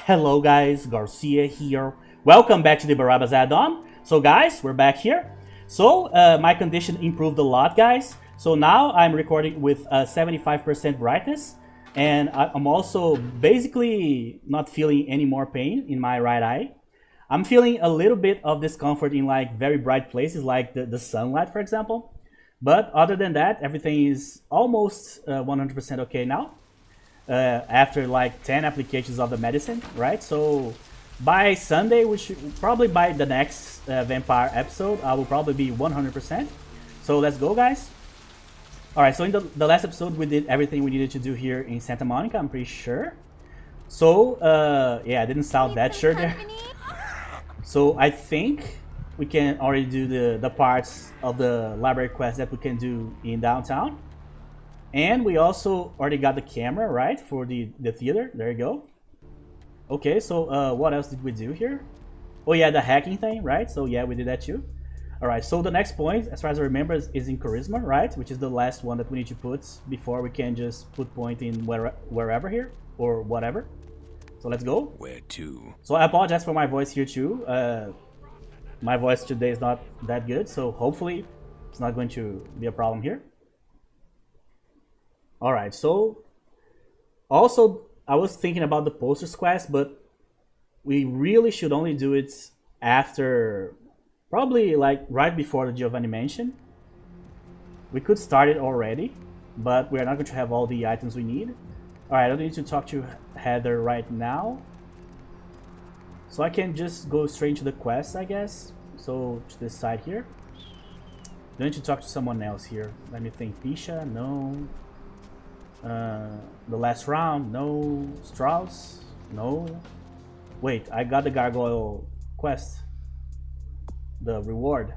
Hello guys, Garcia here. Welcome back to the Barabbah's Addon. So guys, we're back here. So my condition improved a lot, guys. So now I'm recording with 75% brightness, and I'm also basically not feeling any more pain in my right eye. I'm feeling a little bit of discomfort in like very bright places, like the sunlight, for example. But other than that, everything is almost 100% okay now after like 10 applications of the medicine, right? So by Sunday, which probably by the next Vampire episode, I will probably be 100%. So let's go, guys. All right, so in the last episode, we did everything we needed to do here in Santa Monica, I'm pretty sure. So, yeah, I didn't sound that sure there. So I think we can already do the parts of the library quest that we can do in downtown. And we also already got the camera, right, for the theater. There you go. Okay, so what else did we do here? Oh yeah, the hacking thing, right? So yeah, we did that too. All right, so the next point, as far as I remember, is in charisma, right? Which is the last one that we need to put before we can just put point in wherever here or whatever. So let's go. Where to? So I apologize for my voice here too. My voice today is not that good, so hopefully it's not going to be a problem here. Alright, so also I was thinking about the posters quest, but we really should only do it after, probably like right before the Giovanni Mansion. We could start it already, but we're not going to have all the items we need. Alright, I don't need to talk to Heather right now. So I can just go straight into the quest, I guess. So to this side here. Don't need to talk to someone else here. Let me think. Pisha, no. The last round, no. Strauss, no. Wait, I got the gargoyle quest. The reward.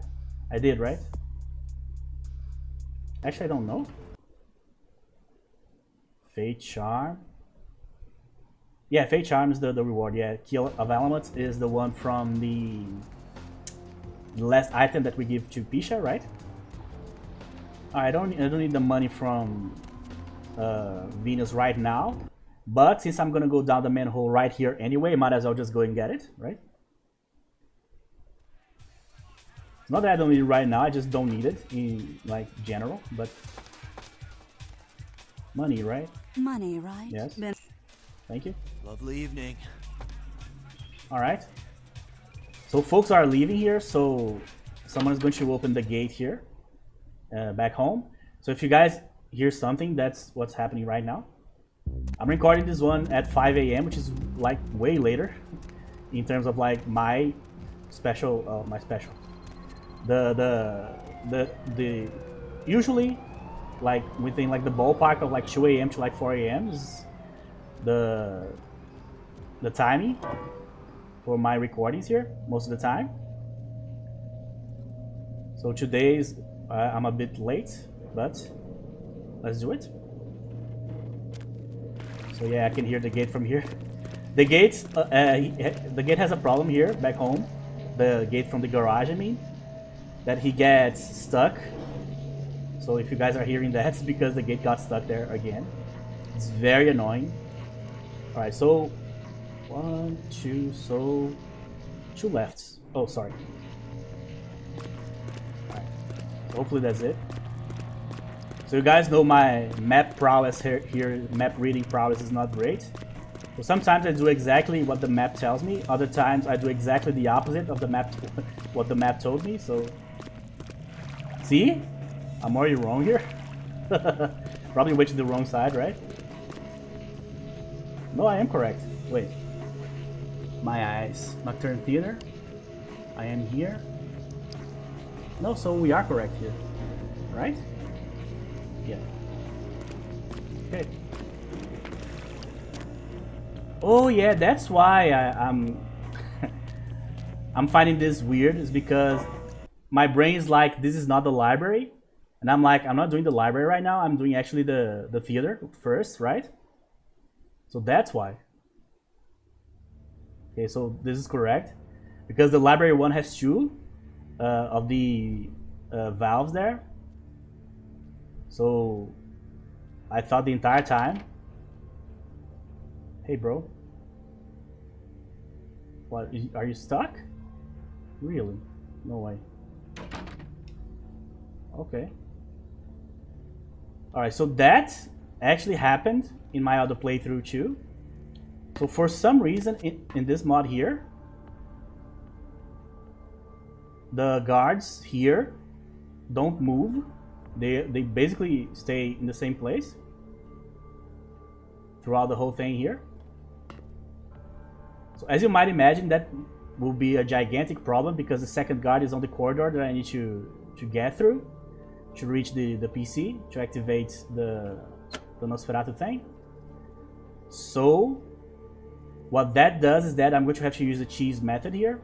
I did, right? Actually, I don't know. Fate Charm. Yeah, Fate Charm is the reward. Yeah, Kill of Elements is the one from the last item that we give to Pisha, right? I don't need the money from Venus right now, but since I'm gonna go down the manhole right here anyway, might as well just go and get it, right? It's not that I don't need it right now, I just don't need it in like general, but money, right? Money, right? Yes. Thank you. Lovely evening. All right. So folks are leaving here, so someone is going to open the gate here, back home. So if you guys hear something, that's what's happening right now. I'm recording this one at 5 a.m., which is like way later in terms of like my special, the usually like within like the ballpark of like 2 a.m. to like 4 a.m. is the timing for my recordings here most of the time. So today's I'm a bit late, but let's do it. So yeah, I can hear the gate from here. The gate has a problem here back home. The gate from the garage, I mean, that he gets stuck. So if you guys are hearing that, it's because the gate got stuck there again. It's very annoying. All right, so 1, 2, so 2 lefts. Oh, sorry. All right, so hopefully that's it. So you guys know my map prowess here, map reading prowess is not great. So sometimes I do exactly what the map tells me. Other times I do exactly the opposite of the map, what the map told me. So see, I'm already wrong here. Probably went to the wrong side, right? No, I am correct. Wait. My eyes. Nocturne Theater. I am here. No, so we are correct here. Right? Yeah. Okay. Oh yeah, that's why I'm I'm finding this weird, is because my brain is like, this is not the library. And I'm like, I'm not doing the library right now, I'm doing actually the theater first, right? So that's why. Okay, so this is correct. Because the library one has 2 of the valves there. So I thought the entire time. Hey bro. What, are you stuck? Really? No way. Okay. Alright, so that actually happened in my other playthrough too. So for some reason in this mod here, the guards here don't move. They basically stay in the same place throughout the whole thing here. So as you might imagine, that will be a gigantic problem because the second guard is on the corridor that I need to get through to reach the PC to activate the Nosferatu thing. So what that does is that I'm going to have to use the cheese method here.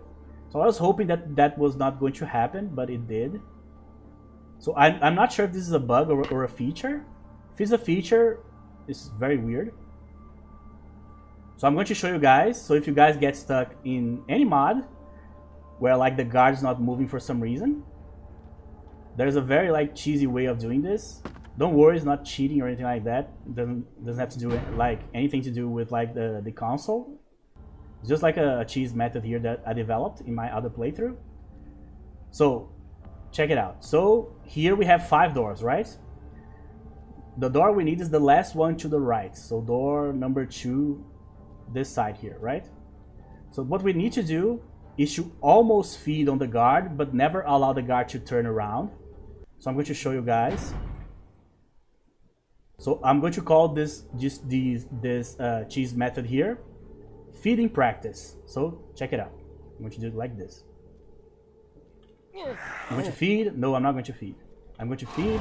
So I was hoping that that was not going to happen, but it did. So I'm not sure if this is a bug or a feature. If it's a feature, it's very weird. So I'm going to show you guys. So if you guys get stuck in any mod where like the guard is not moving for some reason, there's a very like cheesy way of doing this. Don't worry, it's not cheating or anything like that. It doesn't have to do like anything to do with like the console. It's just like a cheese method here that I developed in my other playthrough. So check it out. So here we have 5 doors, right? The door we need is the last one to the right. So door number 2, this side here, right? So what we need to do is to almost feed on the guard, but never allow the guard to turn around. So I'm going to show you guys. So I'm going to call this cheese method here feeding practice. So check it out. I'm going to do it like this. I'm going to feed. No, I'm not going to feed. I'm going to feed.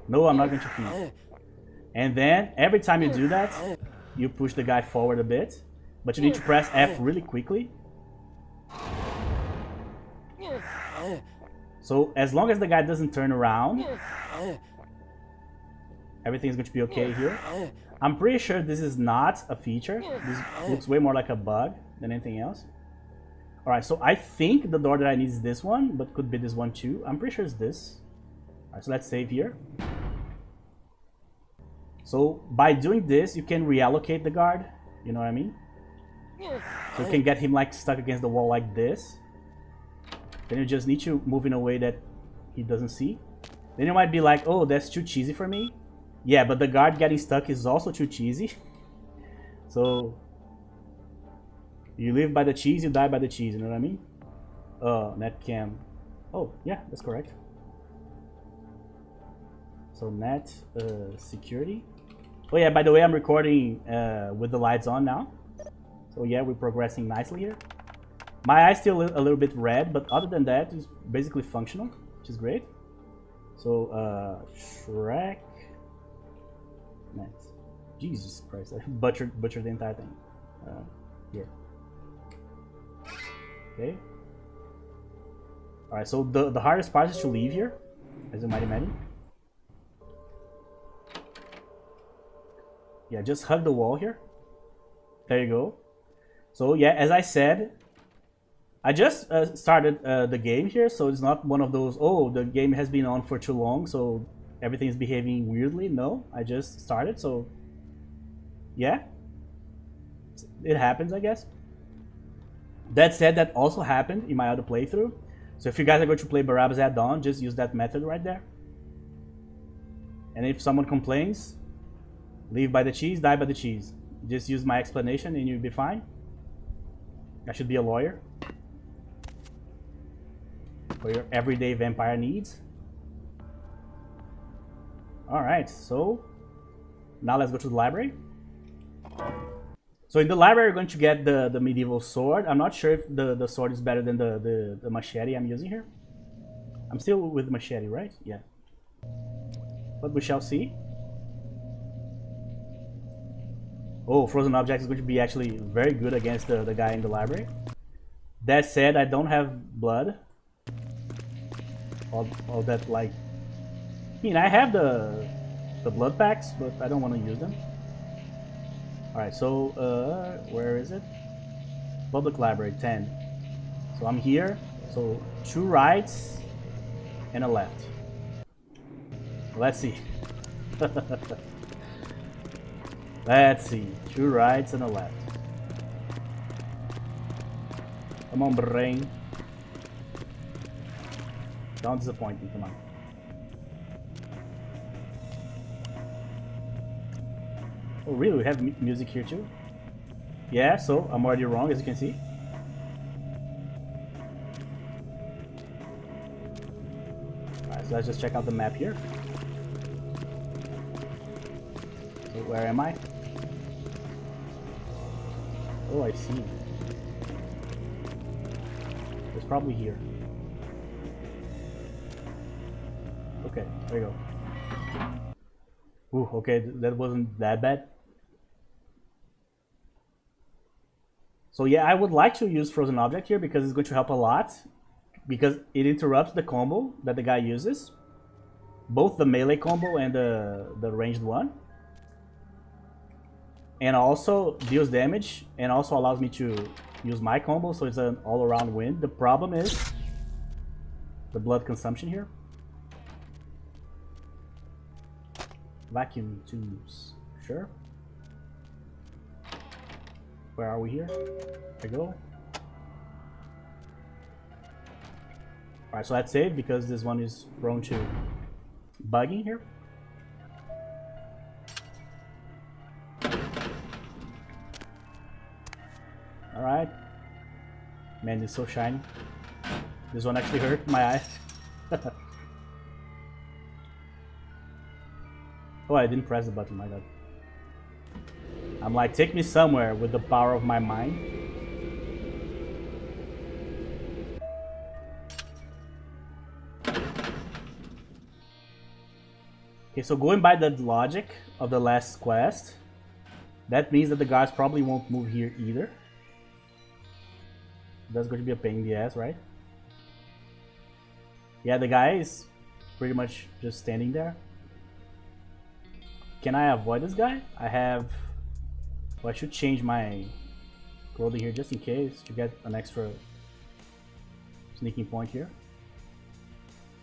No, I'm not going to feed. And then every time you do that, you push the guy forward a bit, but you need to press F really quickly. So as long as the guy doesn't turn around, everything is going to be okay here. I'm pretty sure this is not a feature. This looks way more like a bug than anything else. Alright, so I think the door that I need is this one, but could be this one too. I'm pretty sure it's this. Alright, so let's save here. So by doing this, you can reallocate the guard. You know what I mean? So you can get him like stuck against the wall like this. Then you just need to move in a way that he doesn't see. Then you might be like, oh, that's too cheesy for me. Yeah, but the guard getting stuck is also too cheesy. So you live by the cheese, you die by the cheese, you know what I mean? Netcam. Oh, yeah, that's correct. So net security. Oh yeah, by the way, I'm recording with the lights on now. So yeah, we're progressing nicely here. My eye's still a little bit red, but other than that, it's basically functional, which is great. So Shrek. Net. Jesus Christ, I butchered the entire thing. Here. Okay. Alright, so the hardest part is to leave here, as you might imagine. Yeah, just hug the wall here. There you go. So yeah, as I said, I just started the game here, so it's not one of those, oh, the game has been on for too long, so everything is behaving weirdly. No, I just started, so yeah, it happens, I guess. That said, that also happened in my other playthrough. So if you guys are going to play Barabbah's Addon, just use that method right there. And if someone complains, live by the cheese, die by the cheese. Just use my explanation and you'll be fine. I should be a lawyer for your everyday vampire needs. Alright, so now let's go to the library. So in the library, we're going to get the medieval sword. I'm not sure if the sword is better than the machete I'm using here. I'm still with machete, right? Yeah. But we shall see. Oh, frozen object is going to be actually very good against the guy in the library. That said, I don't have blood. All that, like... I mean, I have the blood packs, but I don't want to use them. Alright, so, where is it? Public library, 10. So I'm here. So, 2 rights and a left. Let's see. Let's see. 2 rights and a left. Come on, brain. Don't disappoint me, come on. Oh really, we have music here too? Yeah, so I'm already wrong, as you can see. Alright, so let's just check out the map here. So where am I? Oh, I see. It's probably here. Okay, there you go. Ooh, okay, that wasn't that bad. So yeah, I would like to use Frozen Object here because it's going to help a lot. Because it interrupts the combo that the guy uses. Both the melee combo and the ranged one. And also deals damage and also allows me to use my combo, so it's an all-around win. The problem is the blood consumption here. Vacuum tubes, sure. Where are we here? There we go. Alright, so that's it because this one is prone to bugging here. Alright. Man, it's so shiny. This one actually hurt my eyes. Oh, I didn't press the button, my god. I'm like, take me somewhere with the power of my mind. Okay, so going by the logic of the last quest, that means that the guards probably won't move here either. That's going to be a pain in the ass, right? Yeah, the guy is pretty much just standing there. Can I avoid this guy? I have... Well, I should change my clothing here just in case to get an extra sneaking point here.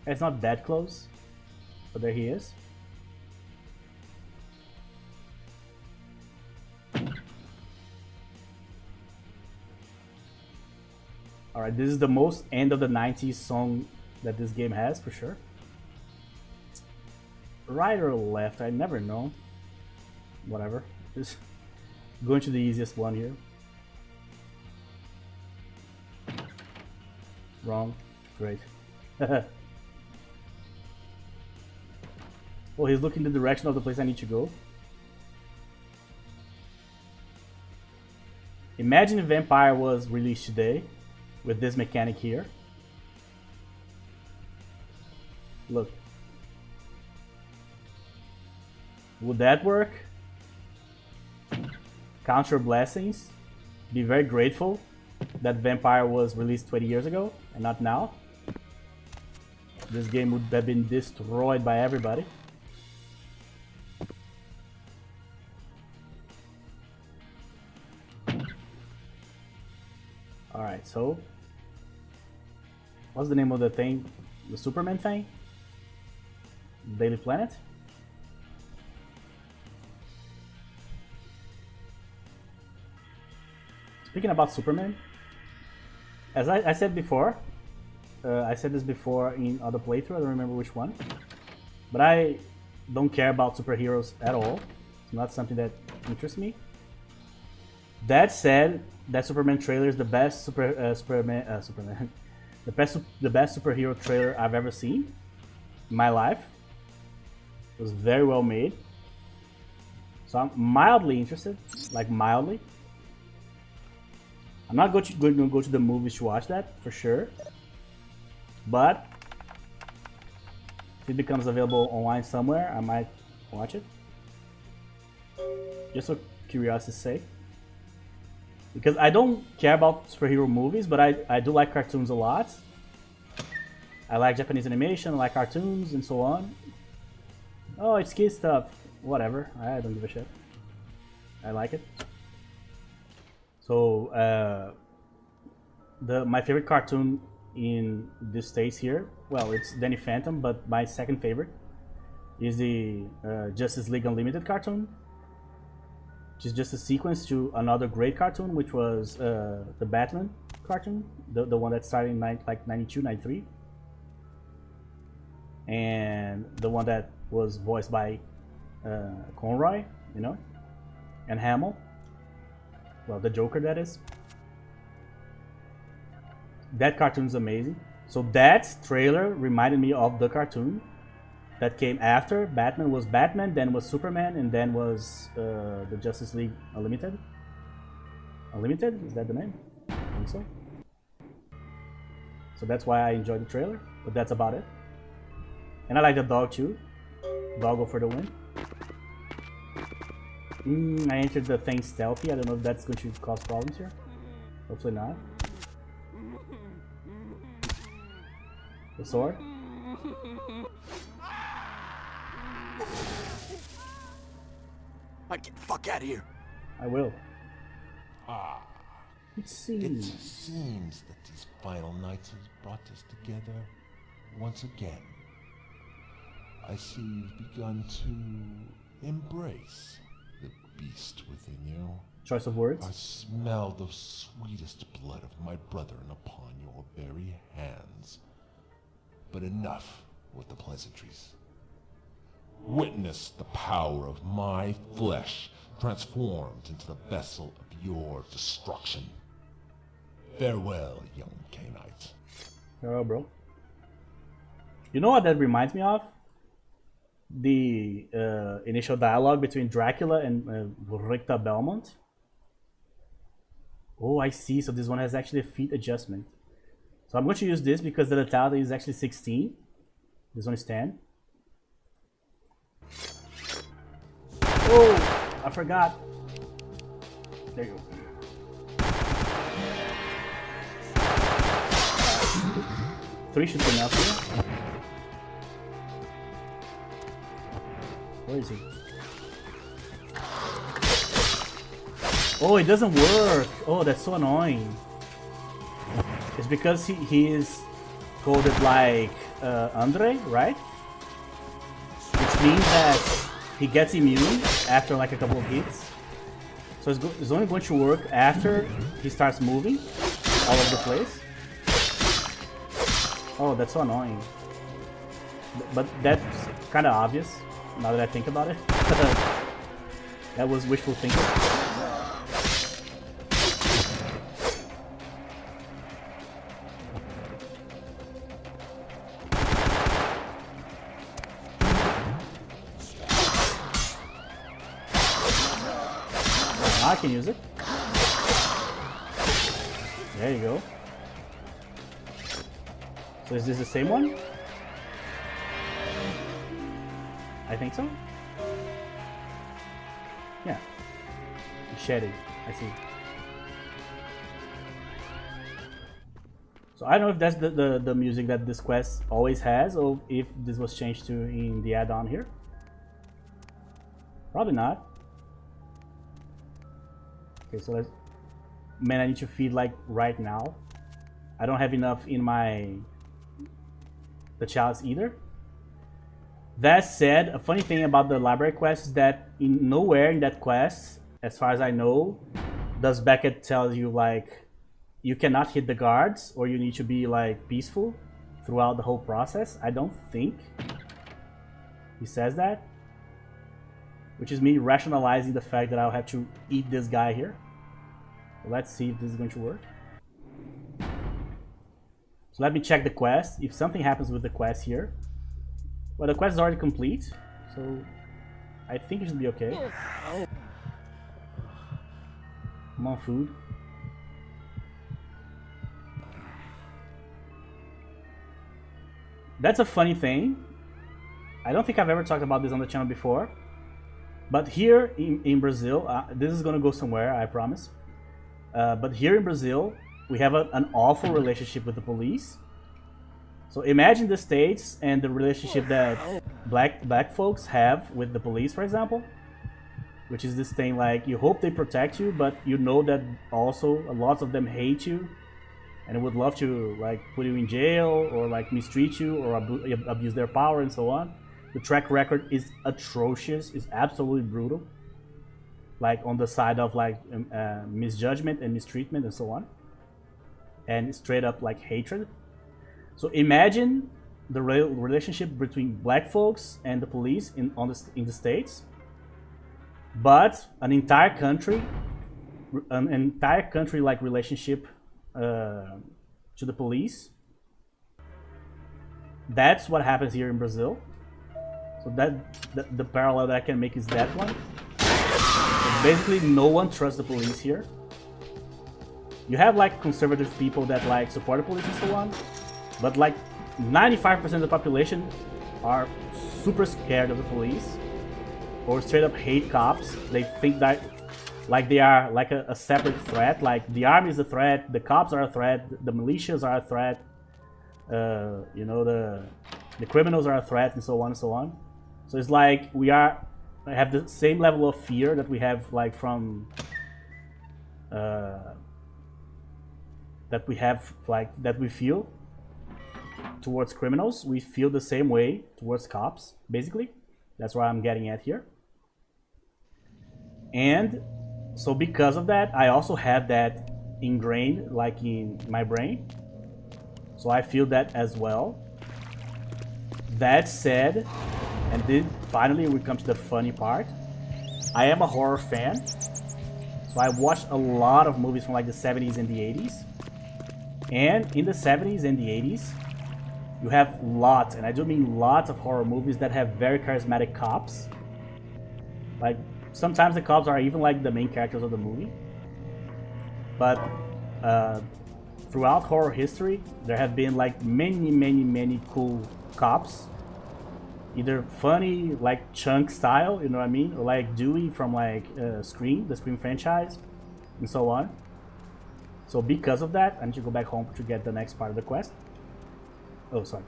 It's not that close, but there he is. Alright, this is the most end of the 90s song that this game has, for sure. Right or left, I never know. Whatever. Just going to the easiest one here. Wrong. Great. Oh, he's looking the direction of the place I need to go. Imagine if Vampire was released today with this mechanic here. Look. Would that work? Count your blessings. Be very grateful that Vampire was released 20 years ago and not now. This game would have been destroyed by everybody. Alright, so what's the name of the thing? The Superman thing? Daily Planet? Speaking about Superman, as I said before, I said this before in other playthrough, I don't remember which one, but I don't care about superheroes at all. It's not something that interests me. That said, that Superman trailer is the best Superman, the best superhero trailer I've ever seen in my life. It was very well made, so I'm mildly interested, like mildly. I'm not going to go to the movies to watch that, for sure. But if it becomes available online somewhere, I might watch it. Just for curiosity's sake. Because I don't care about superhero movies, but I do like cartoons a lot. I like Japanese animation, I like cartoons, and so on. Oh, it's kid stuff. Whatever, I don't give a shit. I like it. So, my favorite cartoon in this states here, well, it's Danny Phantom, but my second favorite is the Justice League Unlimited cartoon. which is just a sequence to another great cartoon, which was the Batman cartoon, the one that started in like 92, 93. And the one that was voiced by Conroy, you know, and Hamill. Well, the Joker, that is. That cartoon is amazing. So that trailer reminded me of the cartoon that came after. Batman was Batman, then was Superman, and then was the Justice League Unlimited. Unlimited? Is that the name? I think so. So that's why I enjoyed the trailer, but that's about it. And I like the dog too. Doggo for the win. I entered the thing stealthy. I don't know if that's going to cause problems here. Hopefully not. The sword. I get the fuck out of here. I will. It seems that these final nights has brought us together once again. I see you've begun to embrace the beast within you. Choice of words. I smell the sweetest blood of my brethren upon your very hands. But enough with the pleasantries. Witness the power of my flesh transformed into the vessel of your destruction. Farewell, young Canite. Farewell, bro. You know what that reminds me of? The initial dialogue between Dracula and Ricta Belmont. Oh, I see. So this one has actually a feet adjustment. So I'm going to use this because the lethality is actually 16. This one is 10. Oh, I forgot. There you go. Three should be enough here. Where is he? Oh, it doesn't work. Oh, that's so annoying. It's because he is coded like Andre, right? Which means that he gets immune after like a couple of hits. So it's only going to work after he starts moving all over the place. Oh, that's so annoying. But that's kind of obvious now that I think about it. That was wishful thinking. I can use it. There you go. So is this the same one? I think so. Yeah. Shedding. I see. So I don't know if that's the music that this quest always has, or if this was changed to in the add-on here. Probably not. Okay, so let's... Man, I need to feed like right now. I don't have enough in the chalice either. That said, a funny thing about the library quest is that nowhere in that quest, as far as I know, does Beckett tell you like you cannot hit the guards or you need to be like peaceful throughout the whole process. I don't think he says that, which is me rationalizing the fact that I'll have to eat this guy here. So let's see if this is going to work. So let me check the quest. If something happens with the quest here, well, the quest is already complete, so I think it should be okay. Come on, food. That's a funny thing. I don't think I've ever talked about this on the channel before, but here in Brazil, this is gonna go somewhere, I promise. But here in Brazil, we have an awful relationship with the police. So imagine the States and the relationship that black folks have with the police, for example, which is this thing like you hope they protect you, but you know that also lots of them hate you and would love to like put you in jail or like mistreat you or abuse their power and so on. The track record is atrocious, it's absolutely brutal. like on the side of like misjudgment and mistreatment and so on, and straight up like hatred. So imagine the relationship between black folks and the police in the States, but an entire country like relationship to the police. That's what happens here in Brazil. So the parallel that I can make is that one. So basically, no one trusts the police here. You have like conservative people that like support the police and so on, but like 95% of the population are super scared of the police or straight up hate cops. They think that like they are like a separate threat. Like the army is a threat, the cops are a threat, the militias are a threat, you know, the criminals are a threat, and so on and so on. So it's like I have the same level of fear that we have like from that we feel towards criminals. We feel the same way towards cops, basically. That's what I'm getting at here. And so because of that, I also have that ingrained like in my brain. So I feel that as well. That said, and then finally we come to the funny part. I am a horror fan. So I watched a lot of movies from like the 70s and the 80s. And in the 70s and the 80s, you have lots, and I do mean lots of horror movies that have very charismatic cops. Like sometimes the cops are even like the main characters of the movie. But throughout horror history, there have been like many cool cops. Either funny, like Chunk style, you know what I mean? Or like Dewey from like Scream, the Scream franchise, and so on. So because of that, I need to go back home to get the next part of the quest. Oh, sorry.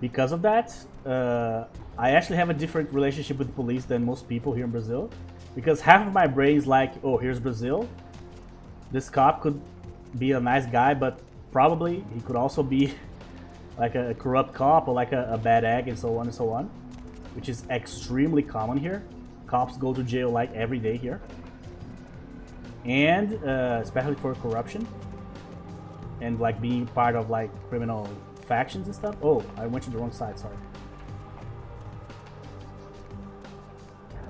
Because of that, I actually have a different relationship with the police than most people here in Brazil. Because half of my brain is like, oh, here's Brazil. This cop could be a nice guy, but probably he could also be like a corrupt cop or like a bad egg and so on, which is extremely common here. Cops go to jail like every day here. And especially for corruption and like being part of like criminal factions and stuff. Oh, I went to the wrong side, sorry.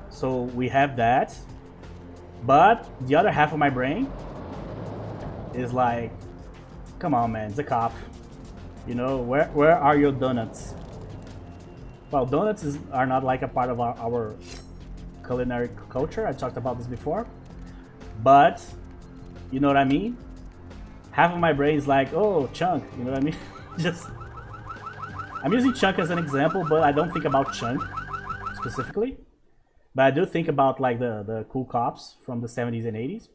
So we have that, but the other half of my brain is like, come on man, it's a cop. You know, where are your donuts? Well, donuts are not like a part of our culinary culture. I talked about this before. But, you know what I mean? Half of my brain is like, oh, Chunk, you know what I mean? I'm using Chunk as an example, but I don't think about Chunk specifically. But I do think about like the cool cops from the 70s and 80s.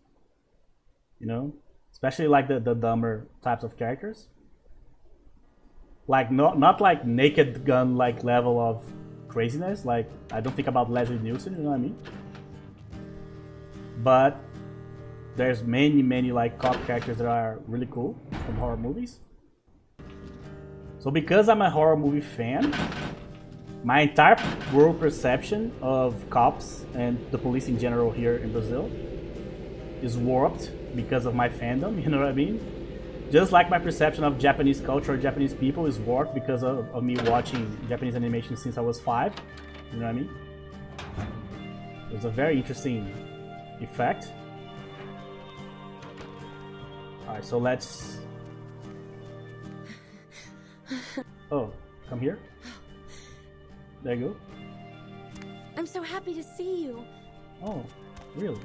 You know? Especially like the dumber types of characters. Like not like Naked Gun like level of craziness. Like I don't think about Leslie Nielsen, you know what I mean? But there's many like cop characters that are really cool from horror movies. So because I'm a horror movie fan, my entire world perception of cops and the police in general here in Brazil is warped because of my fandom, you know what I mean? Just like my perception of Japanese culture or Japanese people is warped because of me watching Japanese animation since I was 5, you know what I mean? It's a very interesting effect. Alright, so let's... Oh, come here. There you go. I'm so happy to see you. Oh, really?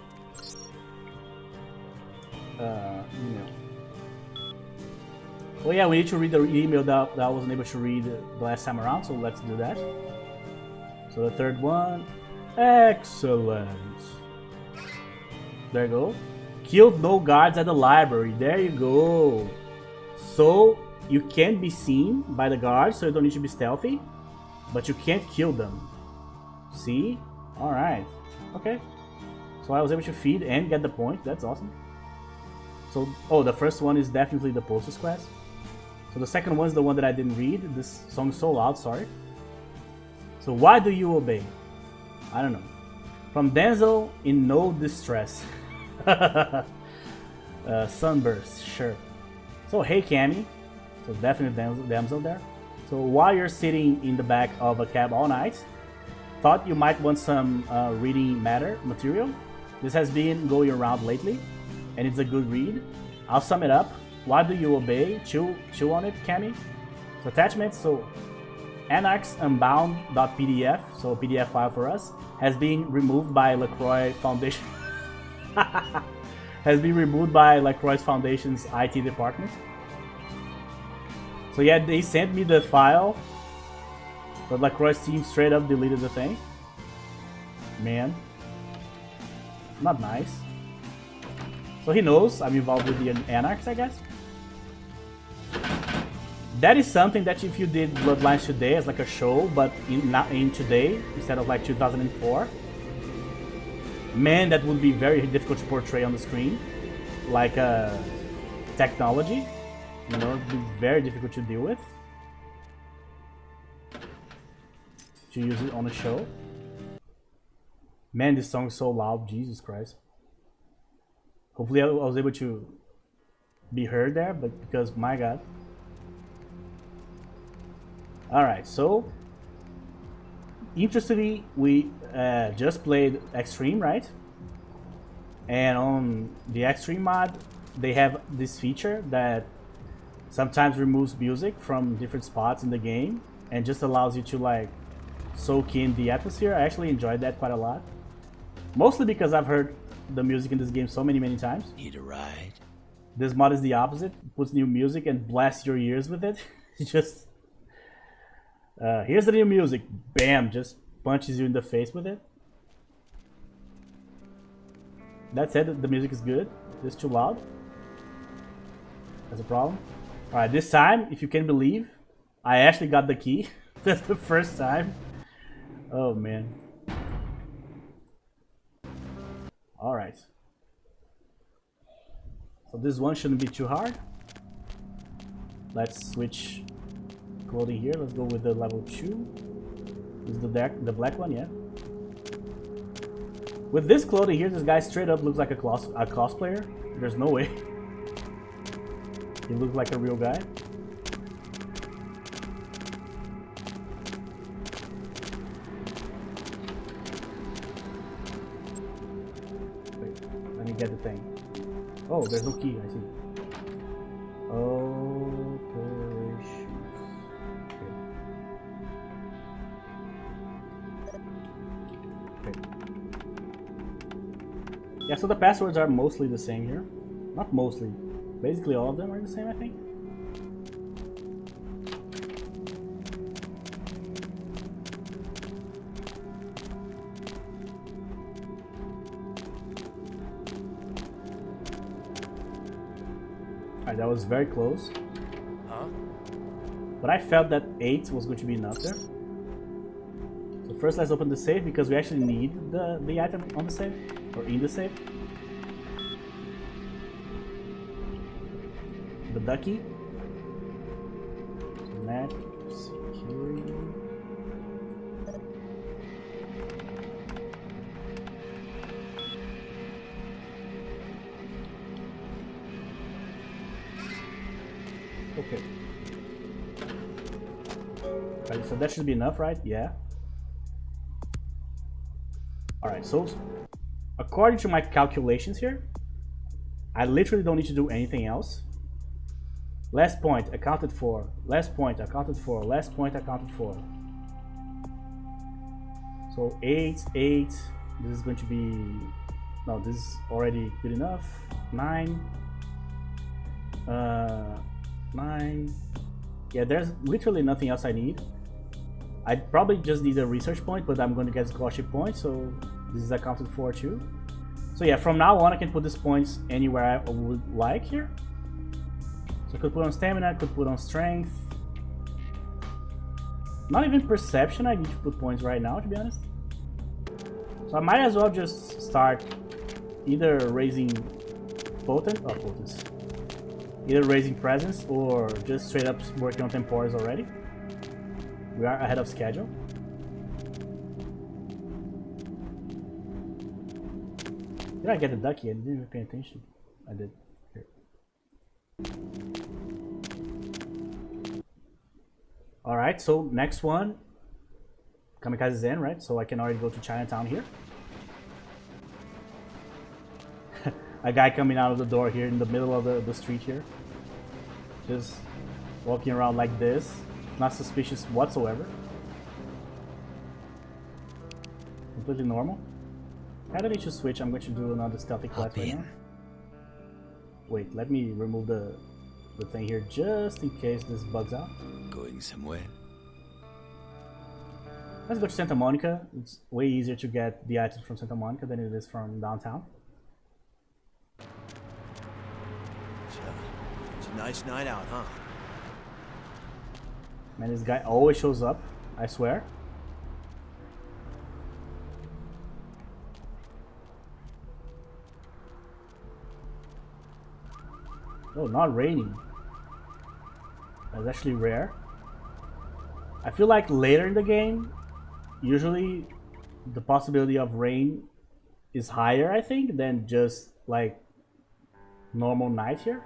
Email. Oh yeah, we need to read the email that I wasn't able to read the last time around, so let's do that. So the third one. Excellent. There you go. Killed no guards at the library. There you go. So you can be seen by the guards, so you don't need to be stealthy, but you can't kill them. See? Alright. Okay. So I was able to feed and get the point. That's awesome. So, oh, the first one is definitely the Posters quest. So the second one is the one that I didn't read. This song is so loud, sorry. So why do you obey? I don't know. From Denzel in No Distress. Sunburst, sure. So hey Cammy. So definitely damsel there. So while you're sitting in the back of a cab all night, thought you might want some reading material. This has been going around lately, and it's a good read. I'll sum it up. Why do you obey? Chew on it, Cammy. So attachments. So anarchsunbound.pdf, so PDF file for us, has been removed by LaCroix Foundation. Has been removed by LaCroix Foundation's IT department. So yeah, they sent me the file, but LaCroix's team straight up deleted the thing. Man, not nice. So he knows I'm involved with the Anarchs, I guess. That is something that if you did Bloodlines today as like a show, but in today instead of like 2004, man, that would be very difficult to portray on the screen, like technology. You know, it'd be very difficult to deal with. To use it on a show. Man, this song is so loud, Jesus Christ. Hopefully I was able to be heard there, but because, my God. Alright, so interestingly, we just played Extreme, right? And on the Extreme mod, they have this feature that sometimes removes music from different spots in the game and just allows you to like soak in the atmosphere. I actually enjoyed that quite a lot. Mostly because I've heard the music in this game so many times. Need a ride? This mod is the opposite. It puts new music and blasts your ears with it. It just... here's the new music. Bam! Just punches you in the face with it. That said, the music is good. It's too loud. That's a problem. Alright, this time, if you can believe, I actually got the key. That's the first time. Oh, man. Alright. So this one shouldn't be too hard. Let's switch clothing here. Let's go with the level 2. This is the black one, yeah. With this clothing here, this guy straight up looks like a cosplayer. There's no way. He looks like a real guy. Wait, let me get the thing. Oh, there's no key, I see. Operations. Okay. Yeah, so the passwords are mostly the same here. Not mostly. Basically all of them are the same, I think. Alright, that was very close. Huh? But I felt that 8 was going to be enough there. So first let's open the safe because we actually need the item on the safe. Or in the safe. The ducky. Map security. Okay. Right, so that should be enough, right? Yeah. Alright, so according to my calculations here, I literally don't need to do anything else. Last point accounted for. Last point accounted for. Last point accounted for. So 8, 8. This is going to be... No, this is already good enough. 9. 9. Yeah, there's literally nothing else I need. I probably just need a research point, but I'm going to get scholarship points, so this is accounted for too. So yeah, from now on I can put these points anywhere I would like here. So I could put on stamina, I could put on strength. Not even perception, I need to put points right now, to be honest. So I might as well just start either raising potency. Either raising presence or just straight up working on temporis already. We are ahead of schedule. Did I get the ducky? I didn't even pay attention. I did. Here. Alright, so next one. Kamikaze Zen, right? So I can already go to Chinatown here. A guy coming out of the door here in the middle of the street here. Just walking around like this. Not suspicious whatsoever. Completely normal. I don't need to switch. I'm going to do another stealthy quest right now. Wait, let me remove the thing here just in case this bugs out. Going somewhere. Let's go to Santa Monica. It's way easier to get the items from Santa Monica than it is from downtown. It's a nice night out, huh? Man, this guy always shows up, I swear. Oh, not raining. That's actually rare. I feel like later in the game, usually the possibility of rain is higher, I think, than just like normal night here.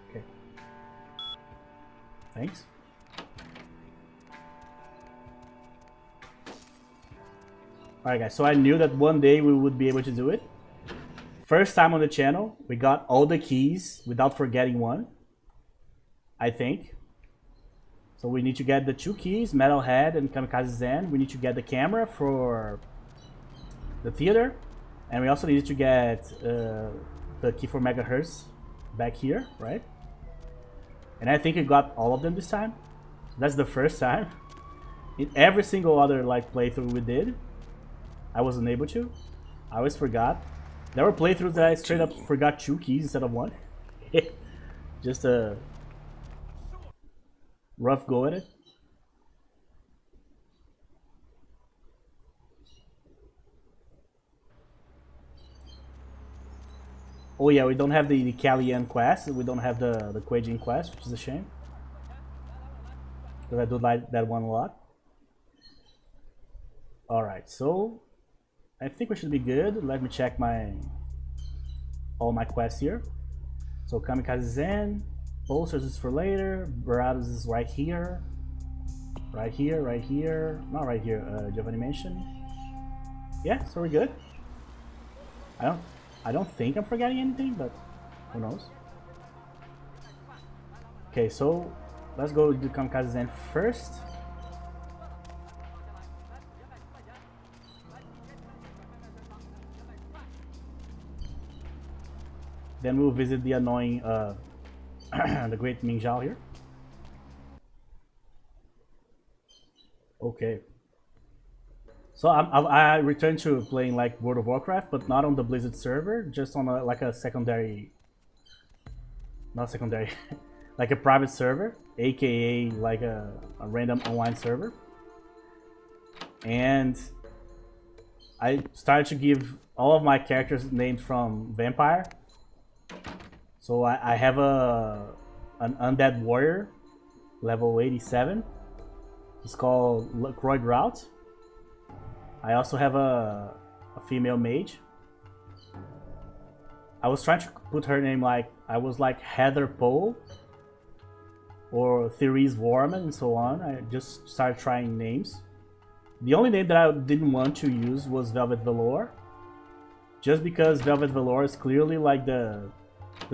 Okay. Thanks. Alright guys, so I knew that one day we would be able to do it. First time on the channel, we got all the keys without forgetting one, I think. So we need to get the 2 keys, Metalhead and Kamikaze Zen. We need to get the camera for the theater. And we also need to get the key for Megahertz back here, right? And I think we got all of them this time. That's the first time. In every single other like playthrough we did, I wasn't able to. I always forgot. There were playthroughs that I straight up forgot 2 keys instead of 1. Just a rough go at it. Oh yeah, we don't have the Kallian quest. We don't have the Quajian quest, which is a shame. Because I do like that one a lot. Alright, so I think we should be good. Let me check all my quests here. So Kamikaze Zen, Posters is for later, Barabbah is right here. Right here, right here. Not right here, Giovanni mentioned. Yeah, so we're good. I don't think I'm forgetting anything, but who knows. Okay, so let's go do Kamikaze Zen first. Then we'll visit the annoying, the Great Mingjao here. Okay. So I returned to playing like World of Warcraft, but not on the Blizzard server, just on like a secondary, not secondary, like a private server, aka like a random online server. And I started to give all of my characters names from Vampire. So I have an undead warrior, level 87. It's called Croyd Route. I also have a female mage. I was trying to put her name like, I was like Heather Poe or Therese Warman and so on. I just started trying names. The only name that I didn't want to use was Velvet Velour. Just because Velvet Velour is clearly like the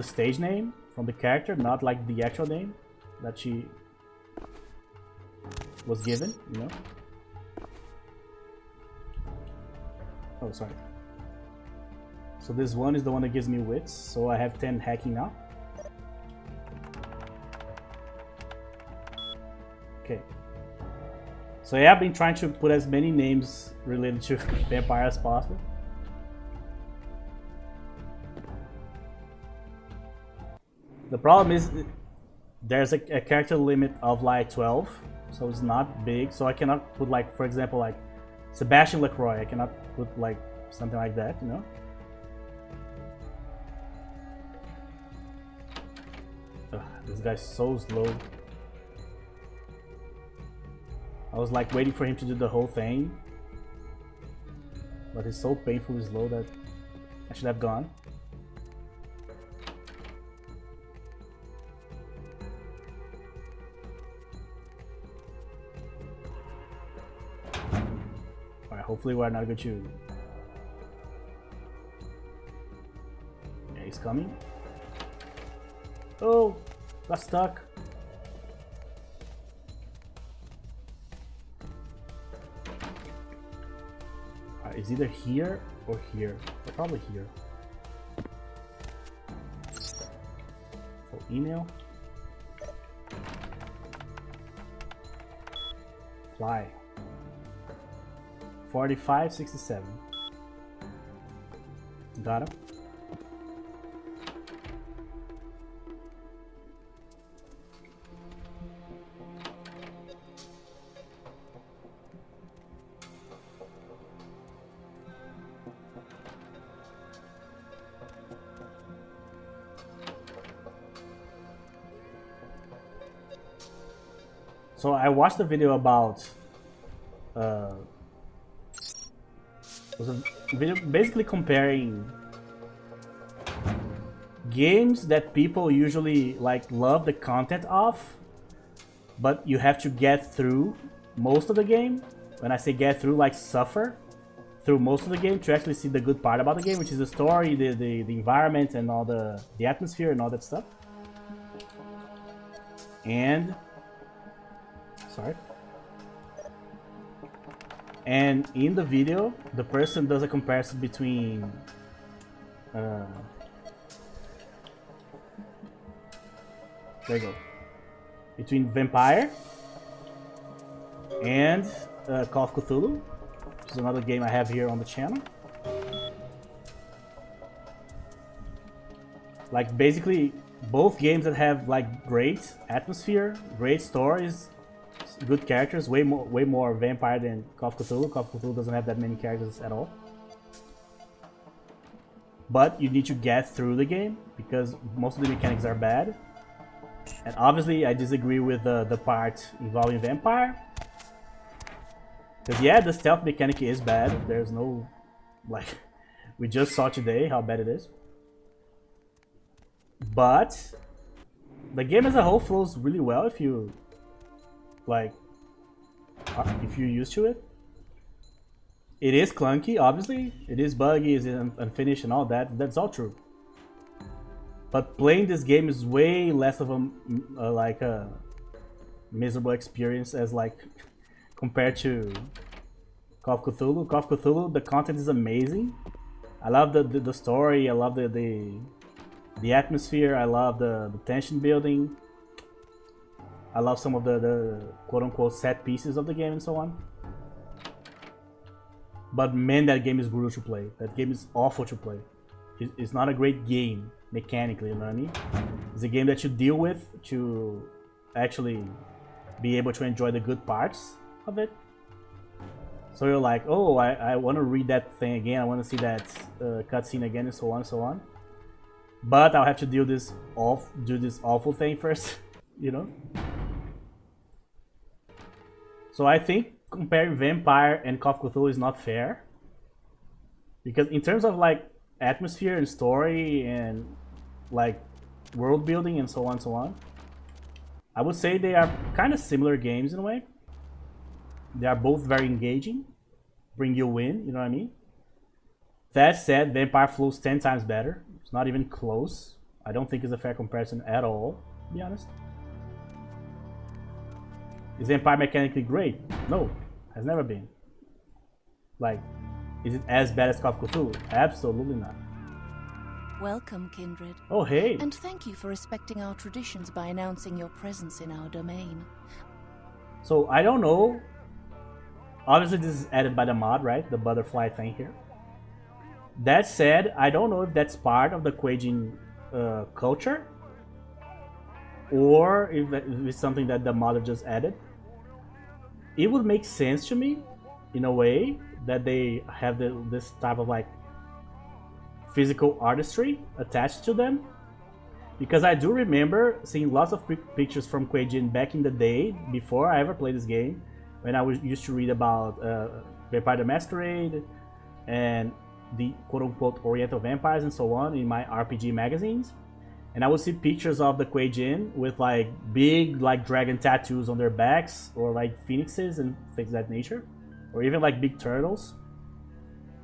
stage name from the character, not like the actual name that she was given, you know? Oh, sorry. So this one is the one that gives me wits, so I have 10 hacking now. Okay. So yeah, I've been trying to put as many names related to Vampire as possible. The problem is there's a character limit of like 12, so it's not big. So I cannot put like, for example, like Sebastian Lacroix. I cannot put like something like that, you know. This guy's so slow. I was like waiting for him to do the whole thing. But he's so painfully slow that I should have gone. Alright, hopefully we're not going to... Yeah, he's coming. Oh, got stuck. It's either here or here. Or probably here. So email. Fly. 4567. Got him. So I watched a video about it was a video basically comparing games that people usually like love the content of, but you have to get through most of the game. When I say get through, like suffer through most of the game to actually see the good part about the game, which is the story, the environment, and all the atmosphere and all that stuff. And sorry. And in the video, the person does a comparison between there you go, between Vampire and Call of Cthulhu, which is another game I have here on the channel. Like basically both games that have like great atmosphere, great stories, good characters, way more Vampire than Call of Cthulhu. Call of Cthulhu doesn't have that many characters at all. But you need to get through the game because most of the mechanics are bad. And obviously I disagree with the part involving Vampire. Because yeah, the stealth mechanic is bad. There's no, like, we just saw today how bad it is. But the game as a whole flows really well if you like, if you're used to it. It is clunky, obviously. It is buggy, it's unfinished and all that. That's all true. But playing this game is way less of a like a miserable experience as like compared to Call of Cthulhu. Call of Cthulhu, the content is amazing. I love the story. I love the atmosphere. I love the tension building. I love some of the quote-unquote set pieces of the game and so on. But man, that game is brutal to play. That game is awful to play. It's not a great game mechanically, you know what I mean? It's a game that you deal with to actually be able to enjoy the good parts of it. So you're like, oh, I want to read that thing again. I want to see that cutscene again and so on and so on. But I'll have to do this awful thing first, you know? So I think comparing Vampire and Call of Cthulhu is not fair. Because in terms of like atmosphere and story and like world building and so on, I would say they are kind of similar games in a way. They are both very engaging, bring you in, you know what I mean? That said, Vampire flows 10 times better. It's not even close. I don't think it's a fair comparison at all, to be honest. Is Vampire mechanically great? No, has never been. Like, is it as bad as Call of Cthulhu? Absolutely not. Welcome, Kindred. Oh, hey. And thank you for respecting our traditions by announcing your presence in our domain. So, I don't know. Obviously, this is added by the mod, right? The butterfly thing here. That said, I don't know if that's part of the Quajian culture or if it's something that the modder just added. It would make sense to me, in a way, that they have this type of like physical artistry attached to them. Because I do remember seeing lots of pictures from Kuei-jin back in the day, before I ever played this game, when I used to read about Vampire the Masquerade and the quote-unquote Oriental vampires and so on in my RPG magazines. And I would see pictures of the Kuei-jin with like big like dragon tattoos on their backs, or like phoenixes and things of that nature, or even like big turtles.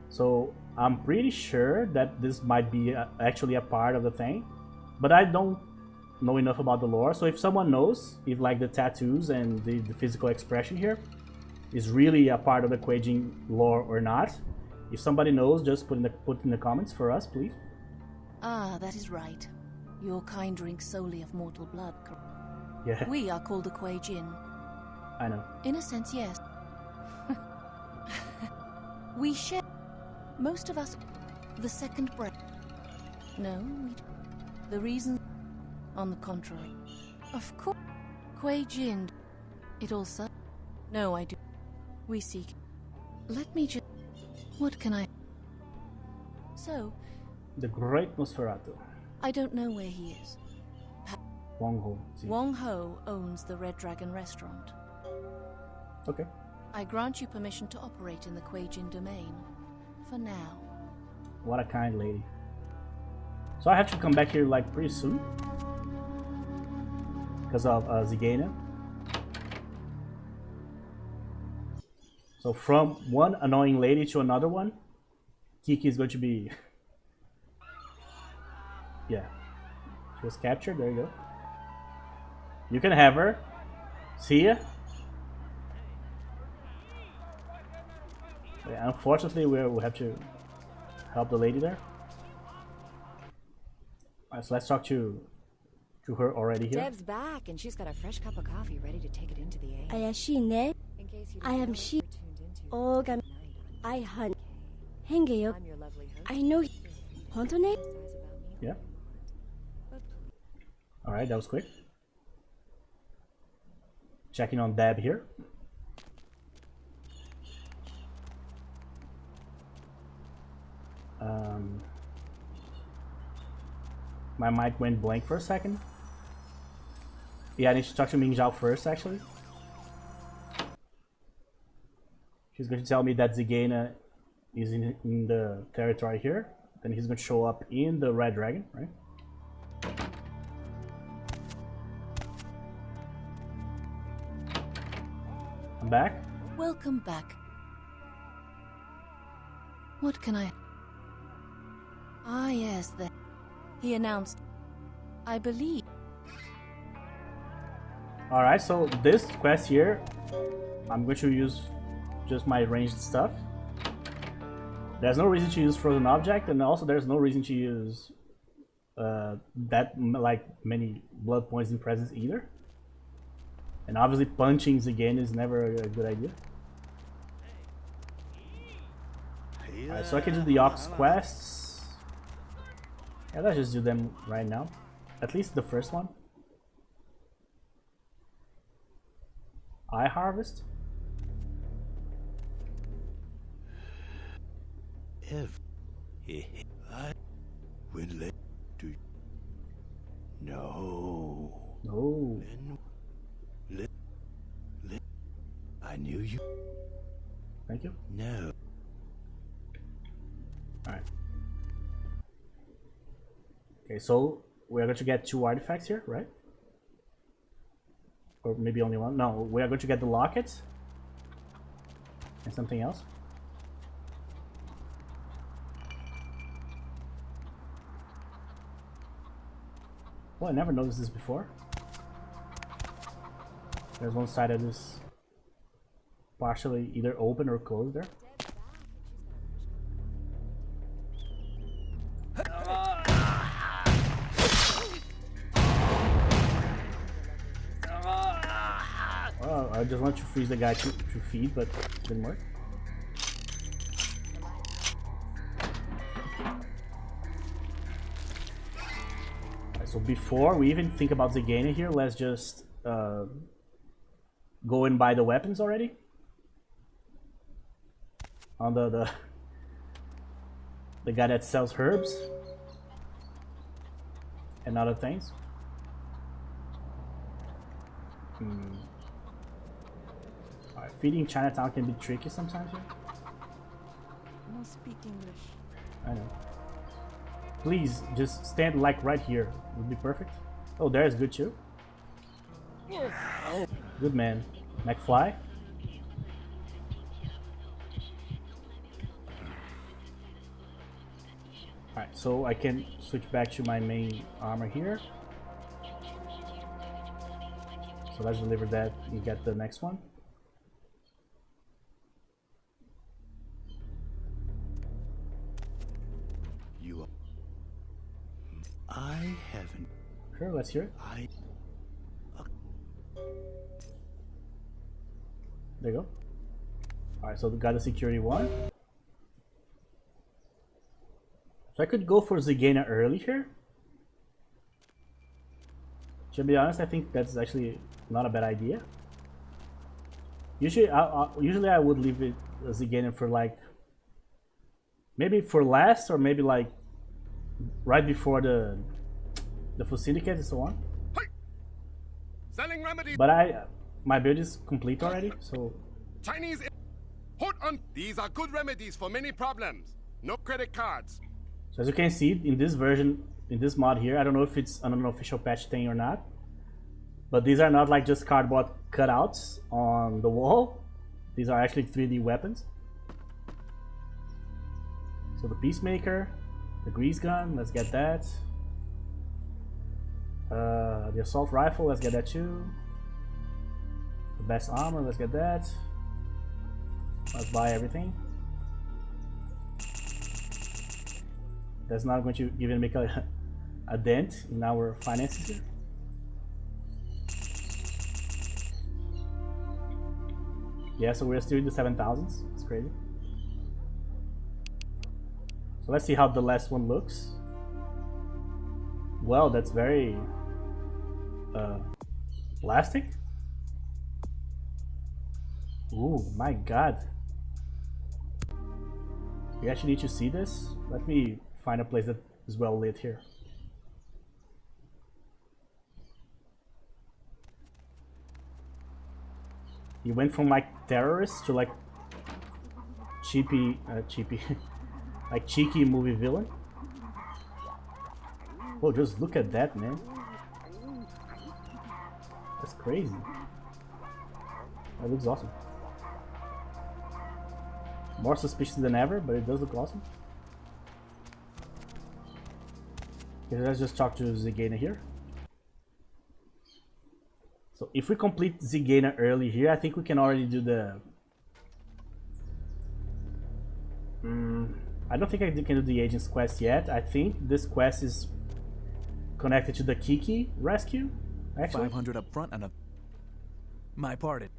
So I'm pretty sure that this might be actually a part of the thing, but I don't know enough about the lore. So if someone knows if like the tattoos and the physical expression here is really a part of the Kuei-jin lore or not, if somebody knows, just put in the comments for us, please. Ah, that is right. Your kind drinks solely of mortal blood. Yeah, We are called the Kuei-jin. I know. In a sense, yes. We share. Most of us. The second breath. No, we. The reason. On the contrary. Of course. Kuei-jin. It also. No, I do. We seek. Let me just. What can I. So. The great Nosferatu. I don't know where he is. Wong Ho. See. Wong Ho owns the Red Dragon restaurant. Okay. I grant you permission to operate in the Kuei-jin domain. For now. What a kind lady. So I have to come back here like pretty soon because of Zigana. So from one annoying lady to another one, Kiki is going to be... Yeah. She was captured, there you go. You can have her. See ya. Yeah, unfortunately, we'll have to help the lady there. Alright, so let's talk to her already here. Deb's back, and she's got a fresh cup of coffee ready to take it into the A. 아야시네. In case you I didn't am know she. what you're tuned into 오감. tonight on I hunt. 행게요. I'm your lovely host. I know. 헌터네. Says about me Yeah. but Alright, that was quick. Checking on Deb here. My mic went blank for a second. Yeah, I need to talk to Ming Zhao first, actually. She's going to tell me that Zigana is in the territory here. Then he's going to show up in the Red Dragon, right? I'm back. Welcome back. What can I... Ah, yes, he announced... I believe... Alright, so this quest here, I'm going to use just my ranged stuff. There's no reason to use frozen object, and also there's no reason to use that like many blood points in presence either. And obviously punching again is never a good idea. Alright, so I can do the Ox quests. Yeah, let's just do them right now. At least the first one. Eye Harvest. If I will let do no. No. I knew you. Thank you. No. Alright. Okay, so we're going to get 2 artifacts here, right? Or maybe only one? No, we are going to get the locket. And something else. Oh, I never noticed this before. There's one side that is partially either open or closed there. Well, I just want to freeze the guy to feed, but it didn't work. Right, so before we even think about Zigana here, let's just go and buy the weapons already. On the guy that sells herbs. and other things. Alright, feeding Chinatown can be tricky sometimes here. No speak English. I know. Please, just stand like right here. Would be perfect. Oh, there's good too. Good man. McFly. Alright, so I can switch back to my main armor here. So let's deliver that and get the next one. I haven't. Sure, let's hear it. There you go. Alright, so we got the security one. So I could go for Zigana early here. To be honest, I think that's actually not a bad idea. Usually, I would leave it Zigana for like maybe for last, or maybe like right before the full syndicate and so on. Selling remedies. But my build is complete already, so Chinese. Hold on. These are good remedies for many problems. No credit cards. so as you can see in this version, in this mod here, I don't know if it's an unofficial patch thing or not, but these are not like just cardboard cutouts on the wall. These are actually 3D weapons. So the Peacemaker, the grease gun, let's get that. The assault rifle, let's get that too. The best armor, let's get that. Let's buy everything. That's not going to even make a dent in our finances here. Yeah, so we're still in the 7,000s. It's crazy. So let's see how the last one looks. Well, that's very elastic. Ooh, my god. We actually need to see this. Let me find a place that is well lit here. You went from like terrorists to like cheapy, like cheeky movie villain. Oh, just look at that, man. That's crazy. That looks awesome. More suspicious than ever, but it does look awesome. Okay, let's just talk to Zigana here. So if we complete Zigana early here, I think we can already do the... I don't think I can do the agent's quest yet. I think this quest is connected to the Kiki rescue, actually. 500 up front and a... My pardon.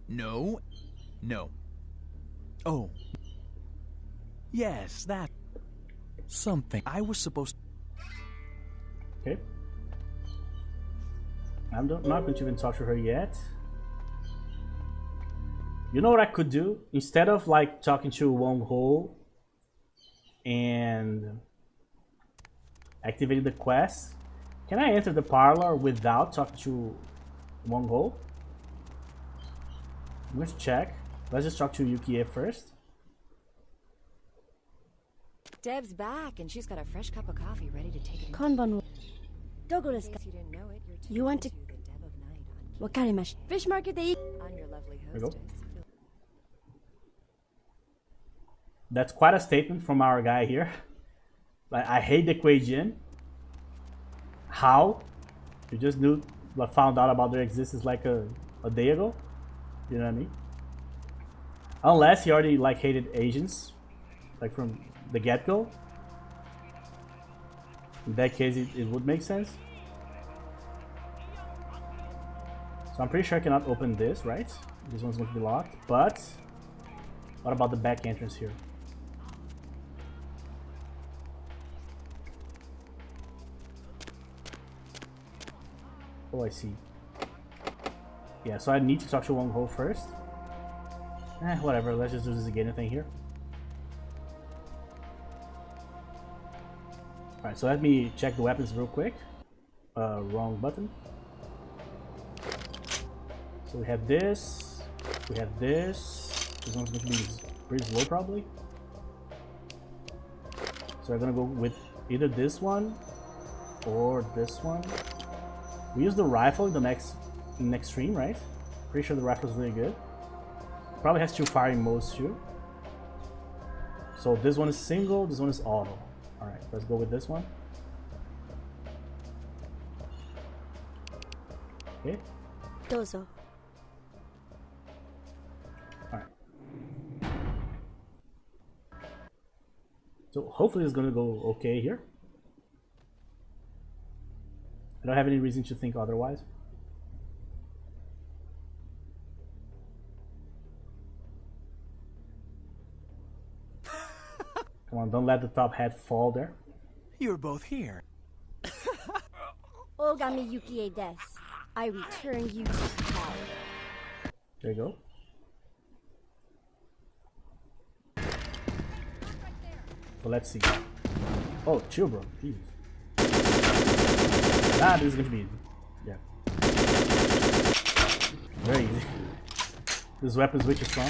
No. No. Oh. Yes, that... Something. I was supposed... Okay. I'm not going to even talk to her yet. You know what I could do? Instead of like talking to Wong Ho and activating the quest, can I enter the parlor without talking to Wong Ho? I'm going to check. Let's just talk to Yukie first. Deb's back, and she's got a fresh cup of coffee ready to take it. Konbanwa. Dogo In desu ka? case you didn't know it, you're You want tuned into the Deb of Night Wakarimashi. Fish market de on your lovely we go. hostess. That's quite a statement from our guy here. Like, I hate the Kuei Jin. How? You just knew, like, found out about their existence like a day ago. You know what I mean? Unless he already like hated Asians, like from the get-go. In that case, it would make sense. So I'm pretty sure I cannot open this, right? This one's going to be locked. But what about the back entrance here? Oh, I see. Yeah, so I need to talk to Wong Ho first. Whatever, let's just do this again thing here. Alright, so let me check the weapons real quick. Wrong button. So we have this. We have this. This one's going to be pretty slow probably. So we're gonna go with either this one or this one. We use the rifle in the next stream, right? Pretty sure the rifle is really good. Probably has two firing modes too. So this one is single, this one is auto. Alright, let's go with this one. Okay. Dozo. Alright. So hopefully it's gonna go okay here. I don't have any reason to think otherwise. Come on, don't let the top hat fall there. You're both here. Ogami Yukie des. I return you to power. There you go. So let's see. Oh, chill, bro. Jesus. Nah, this is going to be easy. Yeah. Very easy. This weapon switch is strong.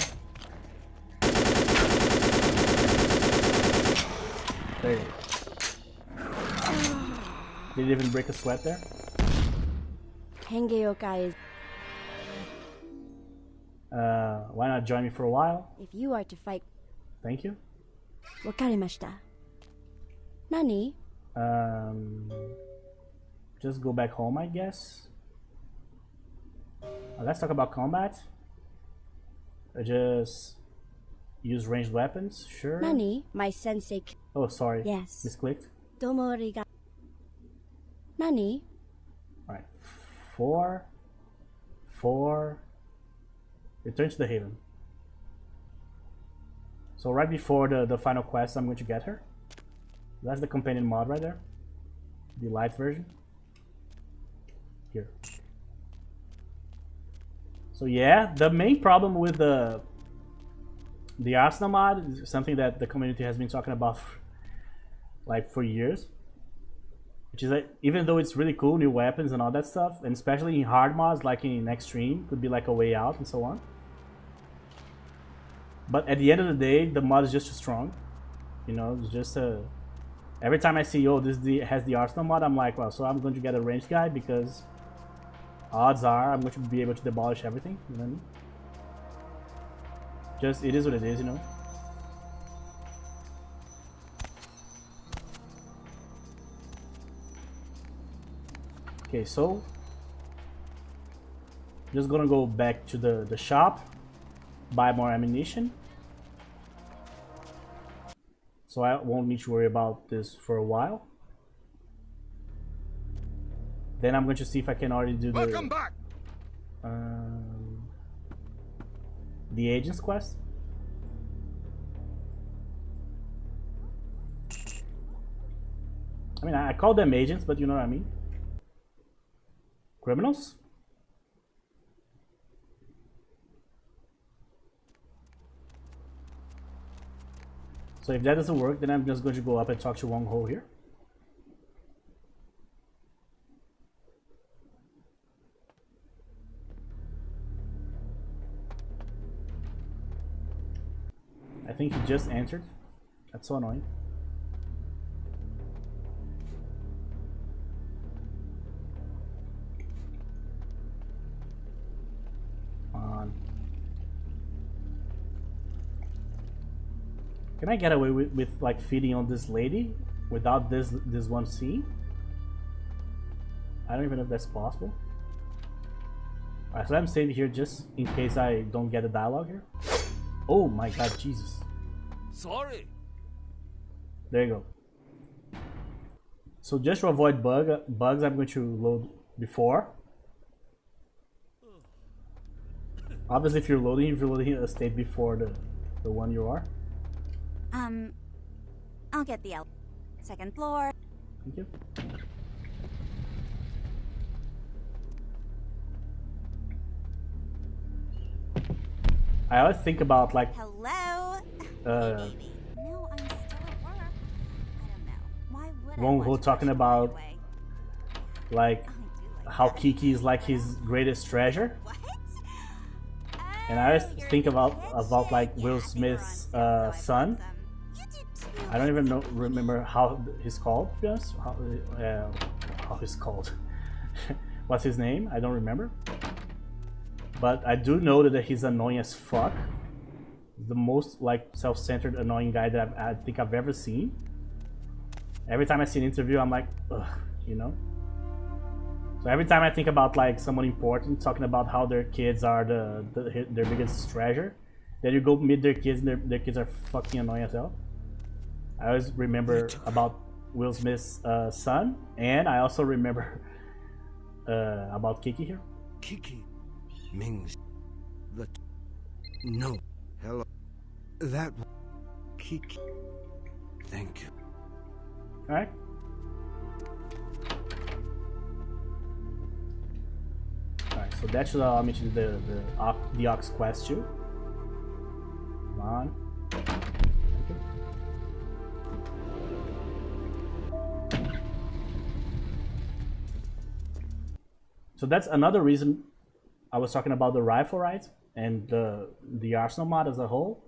There you go. Didn't even break a sweat there. Hengeyokai is. Why not join me for a while? If you are to fight. Thank you. Wakarimashita. Nani? Just go back home, I guess. Let's talk about combat. Just use ranged weapons, sure. Nani? My sensei. Oh, sorry. Yes. Misclicked. Domo arigato. Nani? Alright. 4. Return to the haven. So right before the final quest, I'm going to get her. That's the companion mod right there. The light version. Here. So yeah, the main problem with the Arsenal mod is something that the community has been talking about for years. Which is that even though it's really cool, new weapons and all that stuff, and especially in hard mods like in Extreme, could be like a way out and so on. But at the end of the day, the mod is just too strong. You know, it's just every time I see, oh, this has the Arsenal mod, I'm like, well, so I'm going to get a ranged guy because odds are I'm going to be able to demolish everything. You know what I mean? Just, it is what it is, you know? Okay, so just gonna go back to the shop, buy more ammunition, so I won't need to worry about this for a while. Then I'm going to see if I can already do Welcome back. The agent's quest. I mean, I call them agents, but you know what I mean. Criminals? So if that doesn't work, then I'm just going to go up and talk to Wong Ho here. I think he just answered. That's so annoying. Can I get away with like feeding on this lady without this one scene? I don't even know if that's possible. Alright, so I'm saving here just in case I don't get a dialogue here. Oh my god, Jesus. Sorry. There you go. So just to avoid bugs, I'm going to load before. Obviously, if you're loading a state before the one you are. I'll get the second floor. Thank you. I always think about like. Hello. Hey, baby. No, I'm still at work. I don't know. Why would Wong Ho talking about like how Kiki is like his greatest treasure. And I always think about like Will Smith's son. I don't even remember how he's called. To be honest, how he's called. What's his name? I don't remember. But I do know that he's annoying as fuck. The most like self-centered, annoying guy that I think I've ever seen. Every time I see an interview, I'm like, ugh, you know. So every time I think about like someone important talking about how their kids are their biggest treasure, then you go meet their kids and their kids are fucking annoying as hell. I always remember about Will Smith's son, and I also remember about Kiki here. Kiki means the no. Hello. That Kiki. Thank you. All right. Alright, so that should allow me to do the Ox quest too. Come on. Thank you. So that's another reason I was talking about the rifle, right? And the arsenal mod as a whole.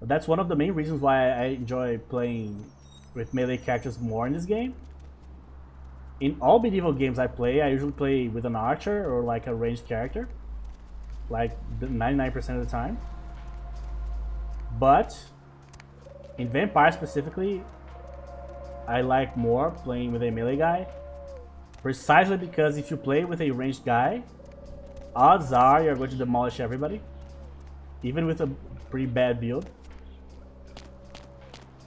That's one of the main reasons why I enjoy playing with melee characters more in this game. In all medieval games I play, I usually play with an archer or like a ranged character, like 99% of the time. But in Vampire specifically, I like more playing with a melee guy, precisely because if you play with a ranged guy, odds are you're going to demolish everybody, even with a pretty bad build.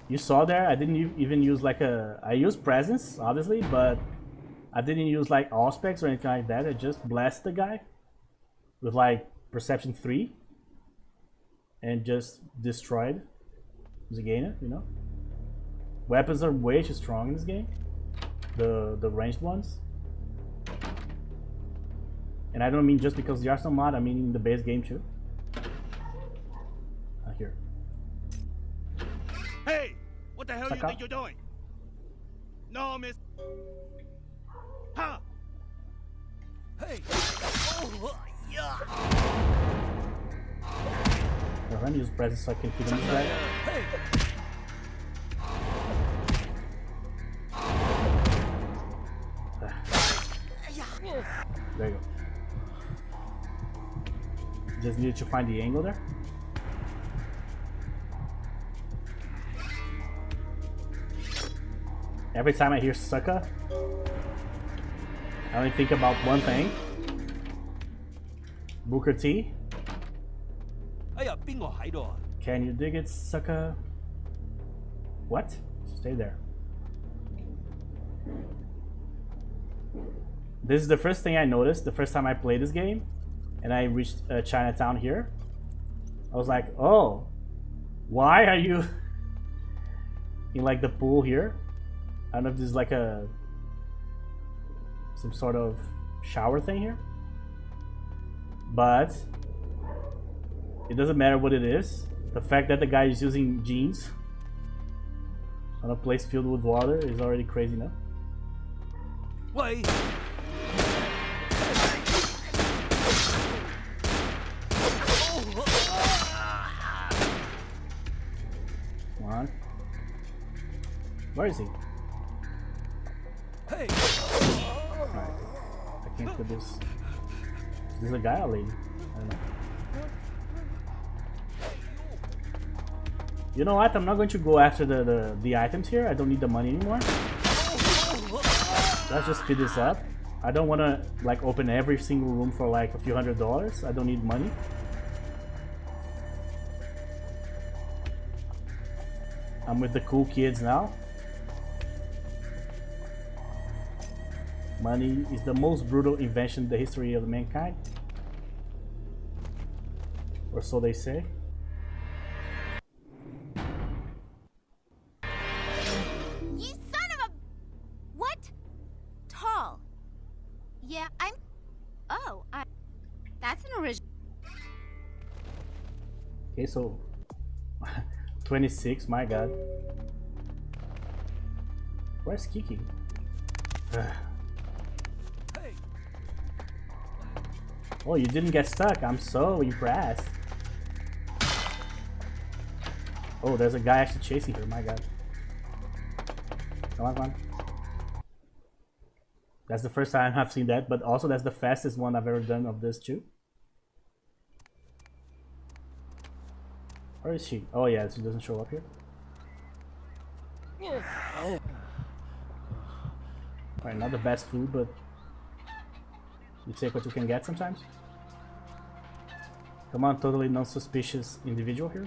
You saw there, I didn't even use like I used presence, obviously, but I didn't use like auspex or anything like that. I just blasted the guy with like perception 3 and just destroyed Zigana, you know. Weapons are way too strong in this game, the ranged ones. And I don't mean just because the arsenal mod, I mean in the base game too. Here. Hey! What the hell do you think you're doing? No, miss. Ha! Hey! Oh, yeah! Let me use presence so I can feed him this guy. Hey! There you go. Just needed to find the angle there. Every time I hear sucker, I only think about one thing. Booker T. Can you dig it, sucker? What? Stay there. This is the first thing I noticed the first time I played this game and I reached Chinatown here. I was like, oh, why are you in like the pool here? I don't know if this is like some sort of shower thing here, but it doesn't matter what it is. The fact that the guy is using jeans on a place filled with water is already crazy enough. Wait. Come on. Where is he? Hey. Alright. I can't put this. Is this a guy or a lady? I don't know. You know what? I'm not going to go after the items here. I don't need the money anymore. Let's just speed this up. I don't want to like open every single room for like a few $100s. I don't need money. I'm with the cool kids now. Money is the most brutal invention in the history of mankind. Or so they say. You son of a... What? Tall. Yeah, I'm... Oh, that's an original... Okay, so... 26, my god. Where's Kiki? Oh, you didn't get stuck. I'm so impressed. Oh, there's a guy actually chasing her. My god. Come on, come on. That's the first time I've seen that, but also that's the fastest one I've ever done of this too. Where is she? Oh yeah, she doesn't show up here. Alright, not the best food, but you take what you can get sometimes. Come on, totally non-suspicious individual here.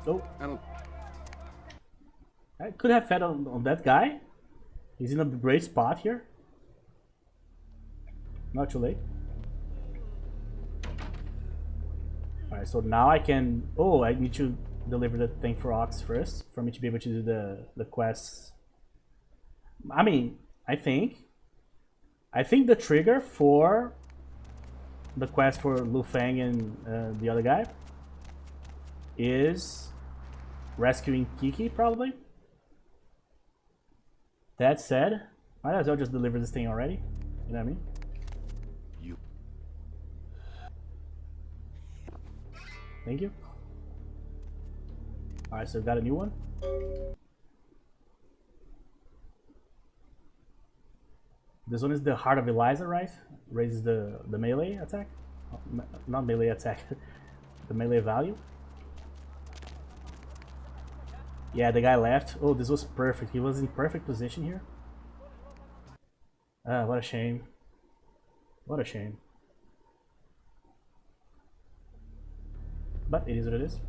Oh, I could have fed on that guy. He's in a great spot here. Not too late. Alright, so now I can... Oh, I need to deliver the thing for Ox first for me to be able to do the quests. I mean, I think the trigger for the quest for Lu Fang and the other guy is rescuing Kiki, probably. That said, might as well just deliver this thing already. You know what I mean? Thank you. Alright, so got a new one. This one is the Heart of Eliza, right? Raises the melee attack? Not melee attack. The melee value. Yeah, the guy left. Oh, this was perfect. He was in perfect position here. What a shame. What a shame. But it is what it is.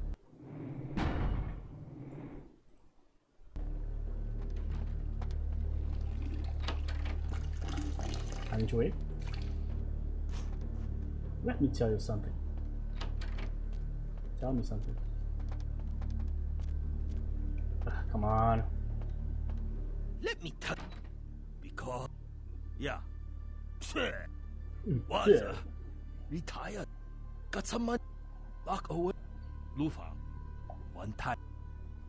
I need to wait. Let me tell you something. Tell me something. Come on. Let me tell because yeah. Was retired. Got some money. Lock away. Lufa. One time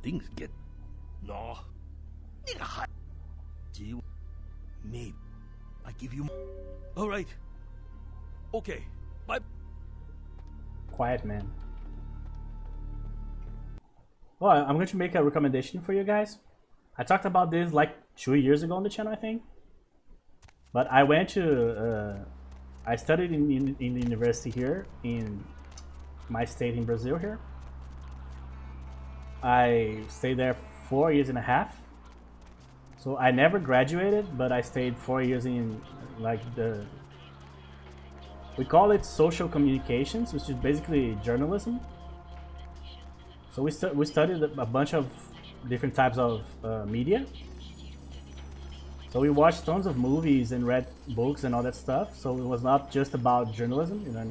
things get no. Maybe I give you alright. Okay. Bye. Quiet man. Well, I'm going to make a recommendation for you guys. I talked about this like 2 years ago on the channel, I think. But I went to, I studied in the university here in my state in Brazil here. I stayed there 4 years and a half. So I never graduated, but I stayed 4 years in like we call it social communications, which is basically journalism. So we studied a bunch of different types of media. So we watched tons of movies and read books and all that stuff. So it was not just about journalism, you know what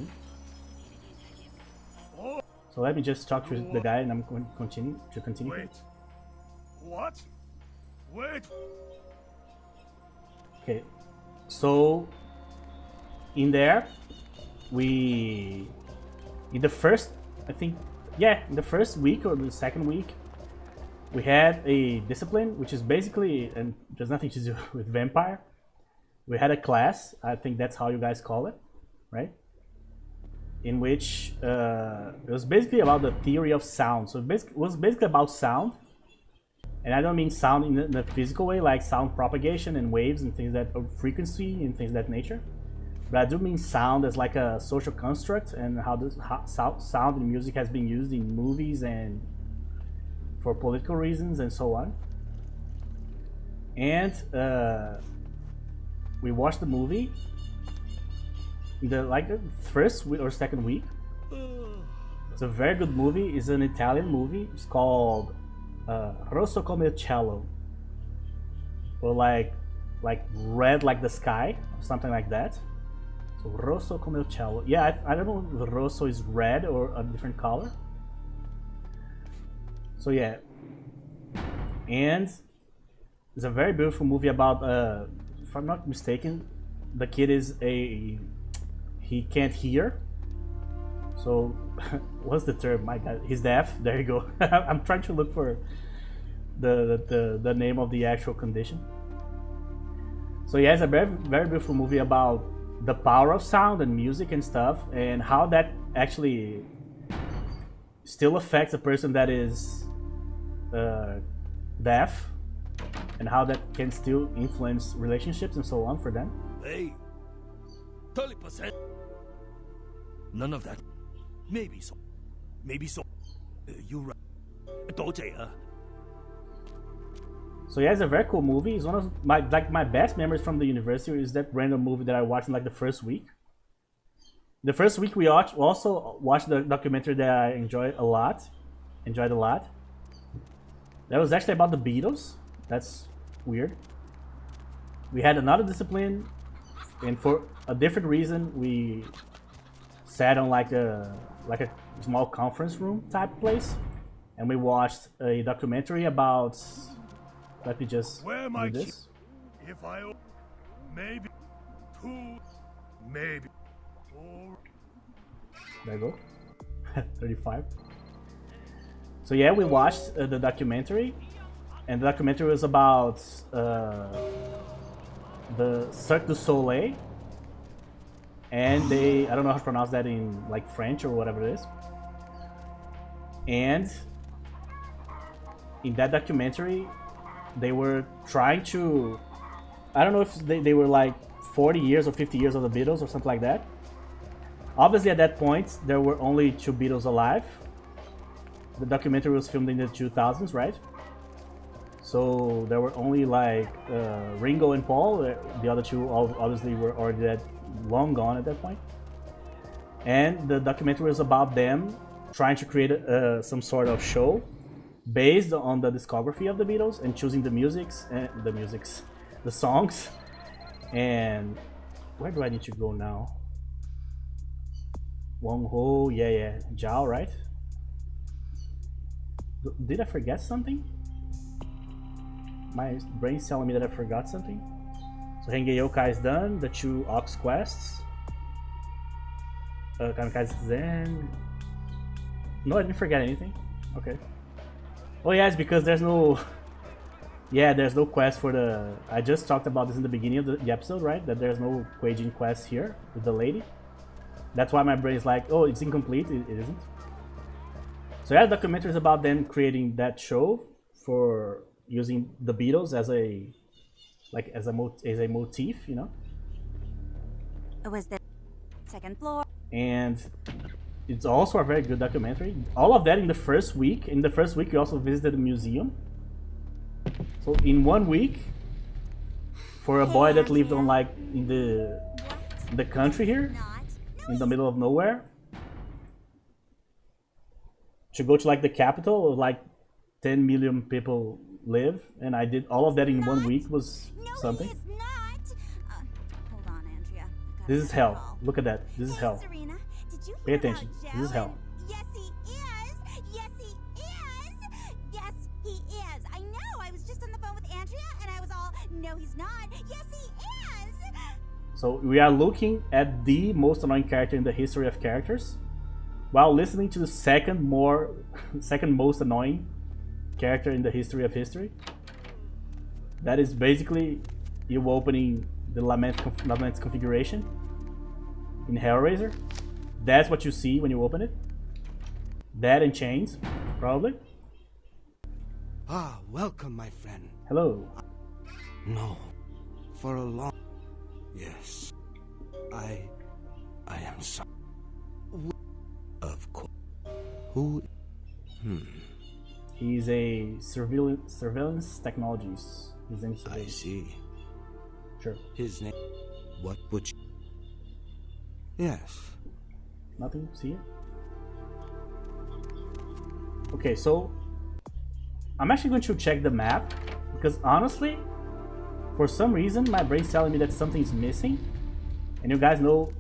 I mean? So let me just talk to the guy, and I'm going to continue. Wait. What? Wait. Okay. So in there, in the first, I think. Yeah, in the first week or the second week, we had a discipline, which is basically, and there's nothing to do with Vampire. We had a class, I think that's how you guys call it, right? In which it was basically about the theory of sound. So it was basically about sound. And I don't mean sound in the physical way, like sound propagation and waves and things that, or frequency and things of that nature. But I do mean sound as like a social construct, and how sound and music has been used in movies and for political reasons and so on. And we watched the movie in the first or second week. It's a very good movie. It's an Italian movie. It's called Rosso come il cielo, or like red like the sky, or something like that. So Rosso come il cielo. Yeah, I don't know if Rosso is red or a different color. So yeah, and it's a very beautiful movie about, if I'm not mistaken, the kid is he can't hear. So what's the term? My God, he's deaf. There you go. I'm trying to look for the name of the actual condition. So yeah, it's a very, very beautiful movie about the power of sound and music and stuff, and how that actually still affects a person that is deaf, and how that can still influence relationships and so on for them. Hey, 30%. None of that. Maybe so. Maybe so. You're right. 多謝啊. So yeah, it's a very cool movie. It's one of my best memories from the university is that random movie that I watched in like the first week. The first week we also watched the documentary that I enjoyed a lot. That was actually about the Beatles. That's weird. We had another discipline, and for a different reason, we sat on like a small conference room type place, and we watched a documentary about. Let me just do this. If I maybe 2, maybe 4. There you go. 35. So yeah, we watched the documentary, and the documentary was about the Cirque du Soleil, and I don't know how to pronounce that in like French or whatever it is. And in that documentary, they were trying to, I don't know if they were like 40 years or 50 years of the Beatles or something like that. Obviously at that point, there were only 2 Beatles alive. The documentary was filmed in the 2000s, right? So there were only like Ringo and Paul. The other 2 obviously were already dead, long gone at that point. And the documentary was about them trying to create some sort of show based on the discography of the Beatles and choosing the songs. And where do I need to go now? Wong Ho, yeah, Zhao, right? Did I forget something? My brain's telling me that I forgot something. So Renge Yokai is done, the 2 Ox quests. Kamikaze Zen. No, I didn't forget anything. Okay. Oh yeah, it's because there's no... Yeah, there's no quest for the... I just talked about this in the beginning of the episode, right? That there's no Kuei-jin quest here with the lady. That's why my brain is like, oh, it's incomplete. It isn't. So yeah, the documentary is about them creating that show for using the Beatles as a motif, you know? It was the 2nd floor. And it's also a very good documentary. All of that in the first week. In the first week, we also visited a museum. So in 1 week, for a boy that lived on like in the country here, in the middle of nowhere, to go to like the capital of like 10 million people live, and I did all of that in 1 week was something. Hold on, Andrea. This is hell. Look at that. This is hell. Serena, did you Pay attention. This is hell. Yes, he is. Yes, he is. Yes, he is. I know. I was just on the phone with Andrea, and I was all, no, he's not. Yes, he is. So we are looking at the most annoying character in the history of characters, while listening to the second most annoying character in the history of history. That is basically you opening the Lament's configuration in Hellraiser. That's what you see when you open it. That and chains, probably. Ah, welcome, my friend. Hello. No, for a long... Yes, I am sorry. Of course. Who? He's a surveillance technologies. His name's I see. Sure. His name. What would you? Yes. Nothing. See it? Okay, so I'm actually going to check the map because honestly, for some reason, my brain's telling me that something's missing, and you guys know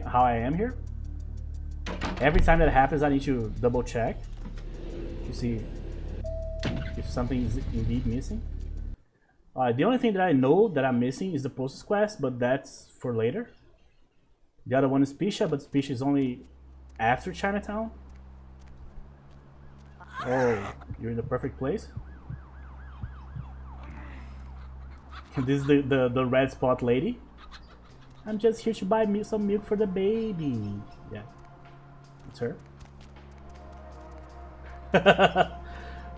how I am here. Every time that happens, I need to double check to see if something is indeed missing. The only thing that I know that I'm missing is the Post quest, but that's for later. The other one is Pisha, but Pisha is only after Chinatown. Oh, you're in the perfect place. This is the red spot lady. I'm just here to buy some milk for the baby. Yeah, it's her.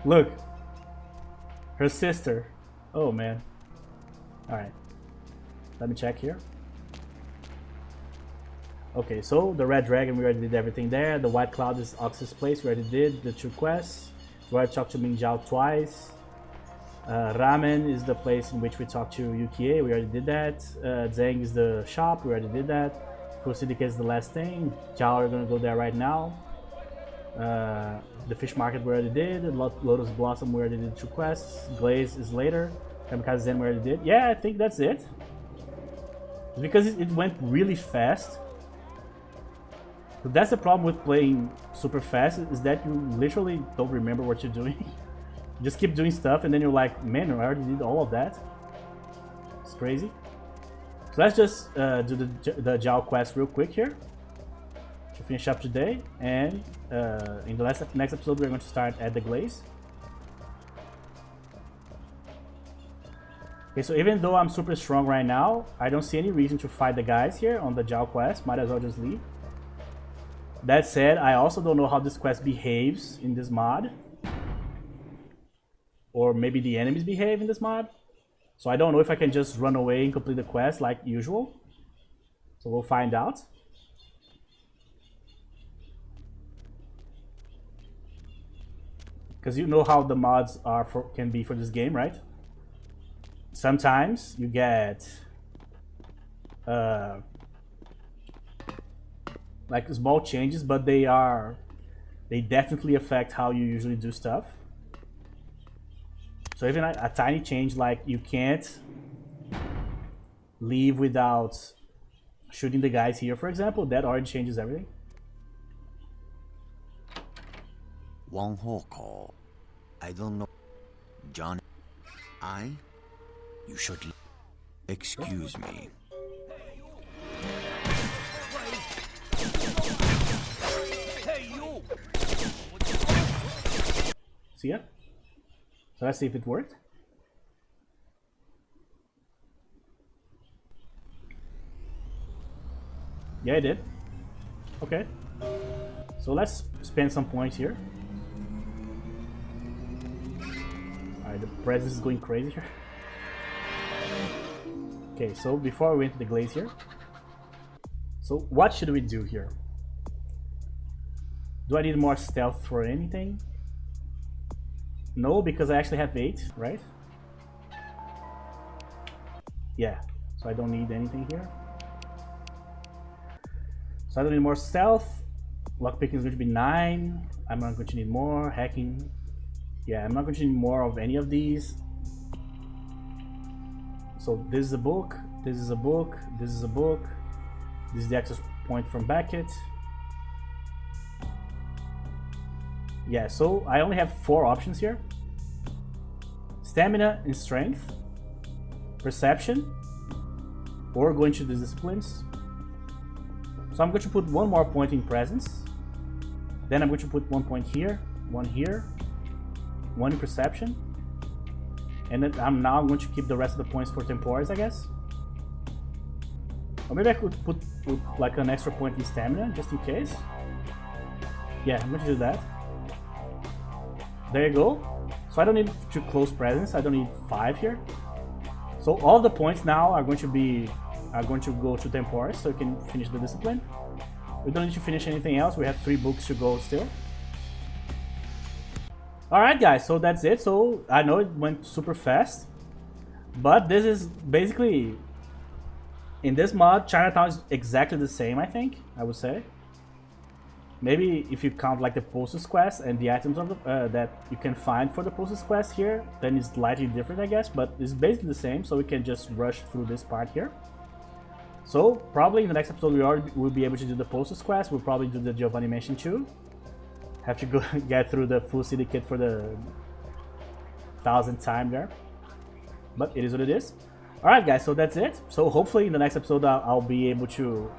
Look, her sister. Oh man. All right, let me check here. Okay, so the red dragon, we already did everything there. The white cloud is Ox's place, we already did the 2 quests. We already talked to Ming Zhao twice. Ramen is the place in which we talked to Yukie, we already did that. Zhang is the shop, we already did that. Full Syndicate is the last thing. Zhao, we're gonna go there right now. The fish market we already did. Lotus Blossom we already did 2 quests. Glaze is later. Kamikaze Zen we already did. Yeah, I think that's it. It's because it went really fast. But that's the problem with playing super fast, is that you literally don't remember what you're doing. You just keep doing stuff and then you're like, man, I already did all of that. It's crazy. So let's just do the Zhao quest real quick here to finish up today. And in the next episode, we're going to start at the Glaze. Okay, so even though I'm super strong right now, I don't see any reason to fight the guys here on the Zhao quest. Might as well just leave. That said, I also don't know how this quest behaves in this mod. Or maybe the enemies behave in this mod. So I don't know if I can just run away and complete the quest like usual. So we'll find out. Because you know how the mods can be for this game, right? Sometimes you get like small changes, but they definitely affect how you usually do stuff. So even a tiny change, like you can't leave without shooting the guys here, for example, that already changes everything. One call. I don't know. John, you should excuse me. See ya? So let's see if it worked. Yeah, it did. Okay. So let's spend some points here. Alright, the presence is going crazy here. Okay, so before we enter the Glaze here. So what should we do here? Do I need more stealth for anything? No, because I actually have 8, right? Yeah, so I don't need anything here. So I don't need more stealth. Lockpicking is going to be 9. I'm not going to need more. Hacking. Yeah, I'm not going to need more of any of these. So this is a book. This is a book. This is a book. This is the access point from Beckett. Yeah, so I only have 4 options here. Stamina and strength, perception, or going to the disciplines. So I'm going to put 1 more point in presence. Then I'm going to put 1 point here, 1 here, 1 in perception. And then I'm now going to keep the rest of the points for temporis, I guess. Or maybe I could put like an extra point in stamina, just in case. Yeah, I'm going to do that. There you go. So I don't need to close presence. I don't need 5 here. So all the points now are going to go to temporis, so you can finish the discipline. We don't need to finish anything else. We have 3 books to go still. Alright guys, so that's it. So I know it went super fast, but this is basically, in this mod, Chinatown is exactly the same, I think, I would say. Maybe if you count like the Pulses quest and the items of the, that you can find for the Pulses quest here, then it's slightly different, I guess, but it's basically the same, so we can just rush through this part here. So probably in the next episode we'll be able to do the Pulses quest. We'll probably do the Giovanni Mansion too. Have to go get through the full syndicate for the 1000th time there, but it is what it is. Alright guys, so that's it. So hopefully in the next episode I'll be able to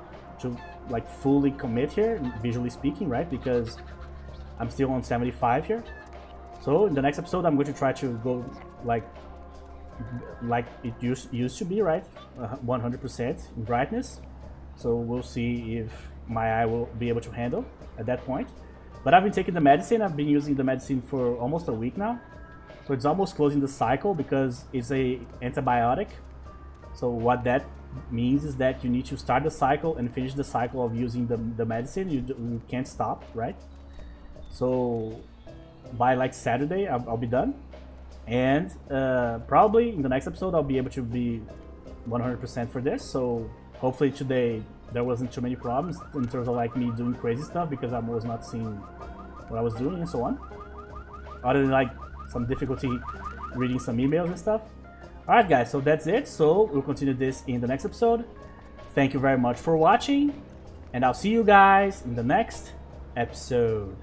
like fully commit here, visually speaking, right? Because I'm still on 75 here. So in the next episode I'm going to try to go like like it used to be, right? 100% in brightness. So we'll see if my eye will be able to handle at that point. But I've been taking the medicine. I've been using the medicine for almost a week now. So it's almost closing the cycle because it's a antibiotic. So what that means is that you need to start the cycle and finish the cycle of using the medicine. You can't stop, right? So by like Saturday, I'll be done. And probably in the next episode, I'll be able to be 100% for this. So hopefully today there wasn't too many problems in terms of like me doing crazy stuff because I was not seeing what I was doing and so on. Other than like some difficulty reading some emails and stuff. Alright guys, so that's it. So we'll continue this in the next episode. Thank you very much for watching. And I'll see you guys in the next episode.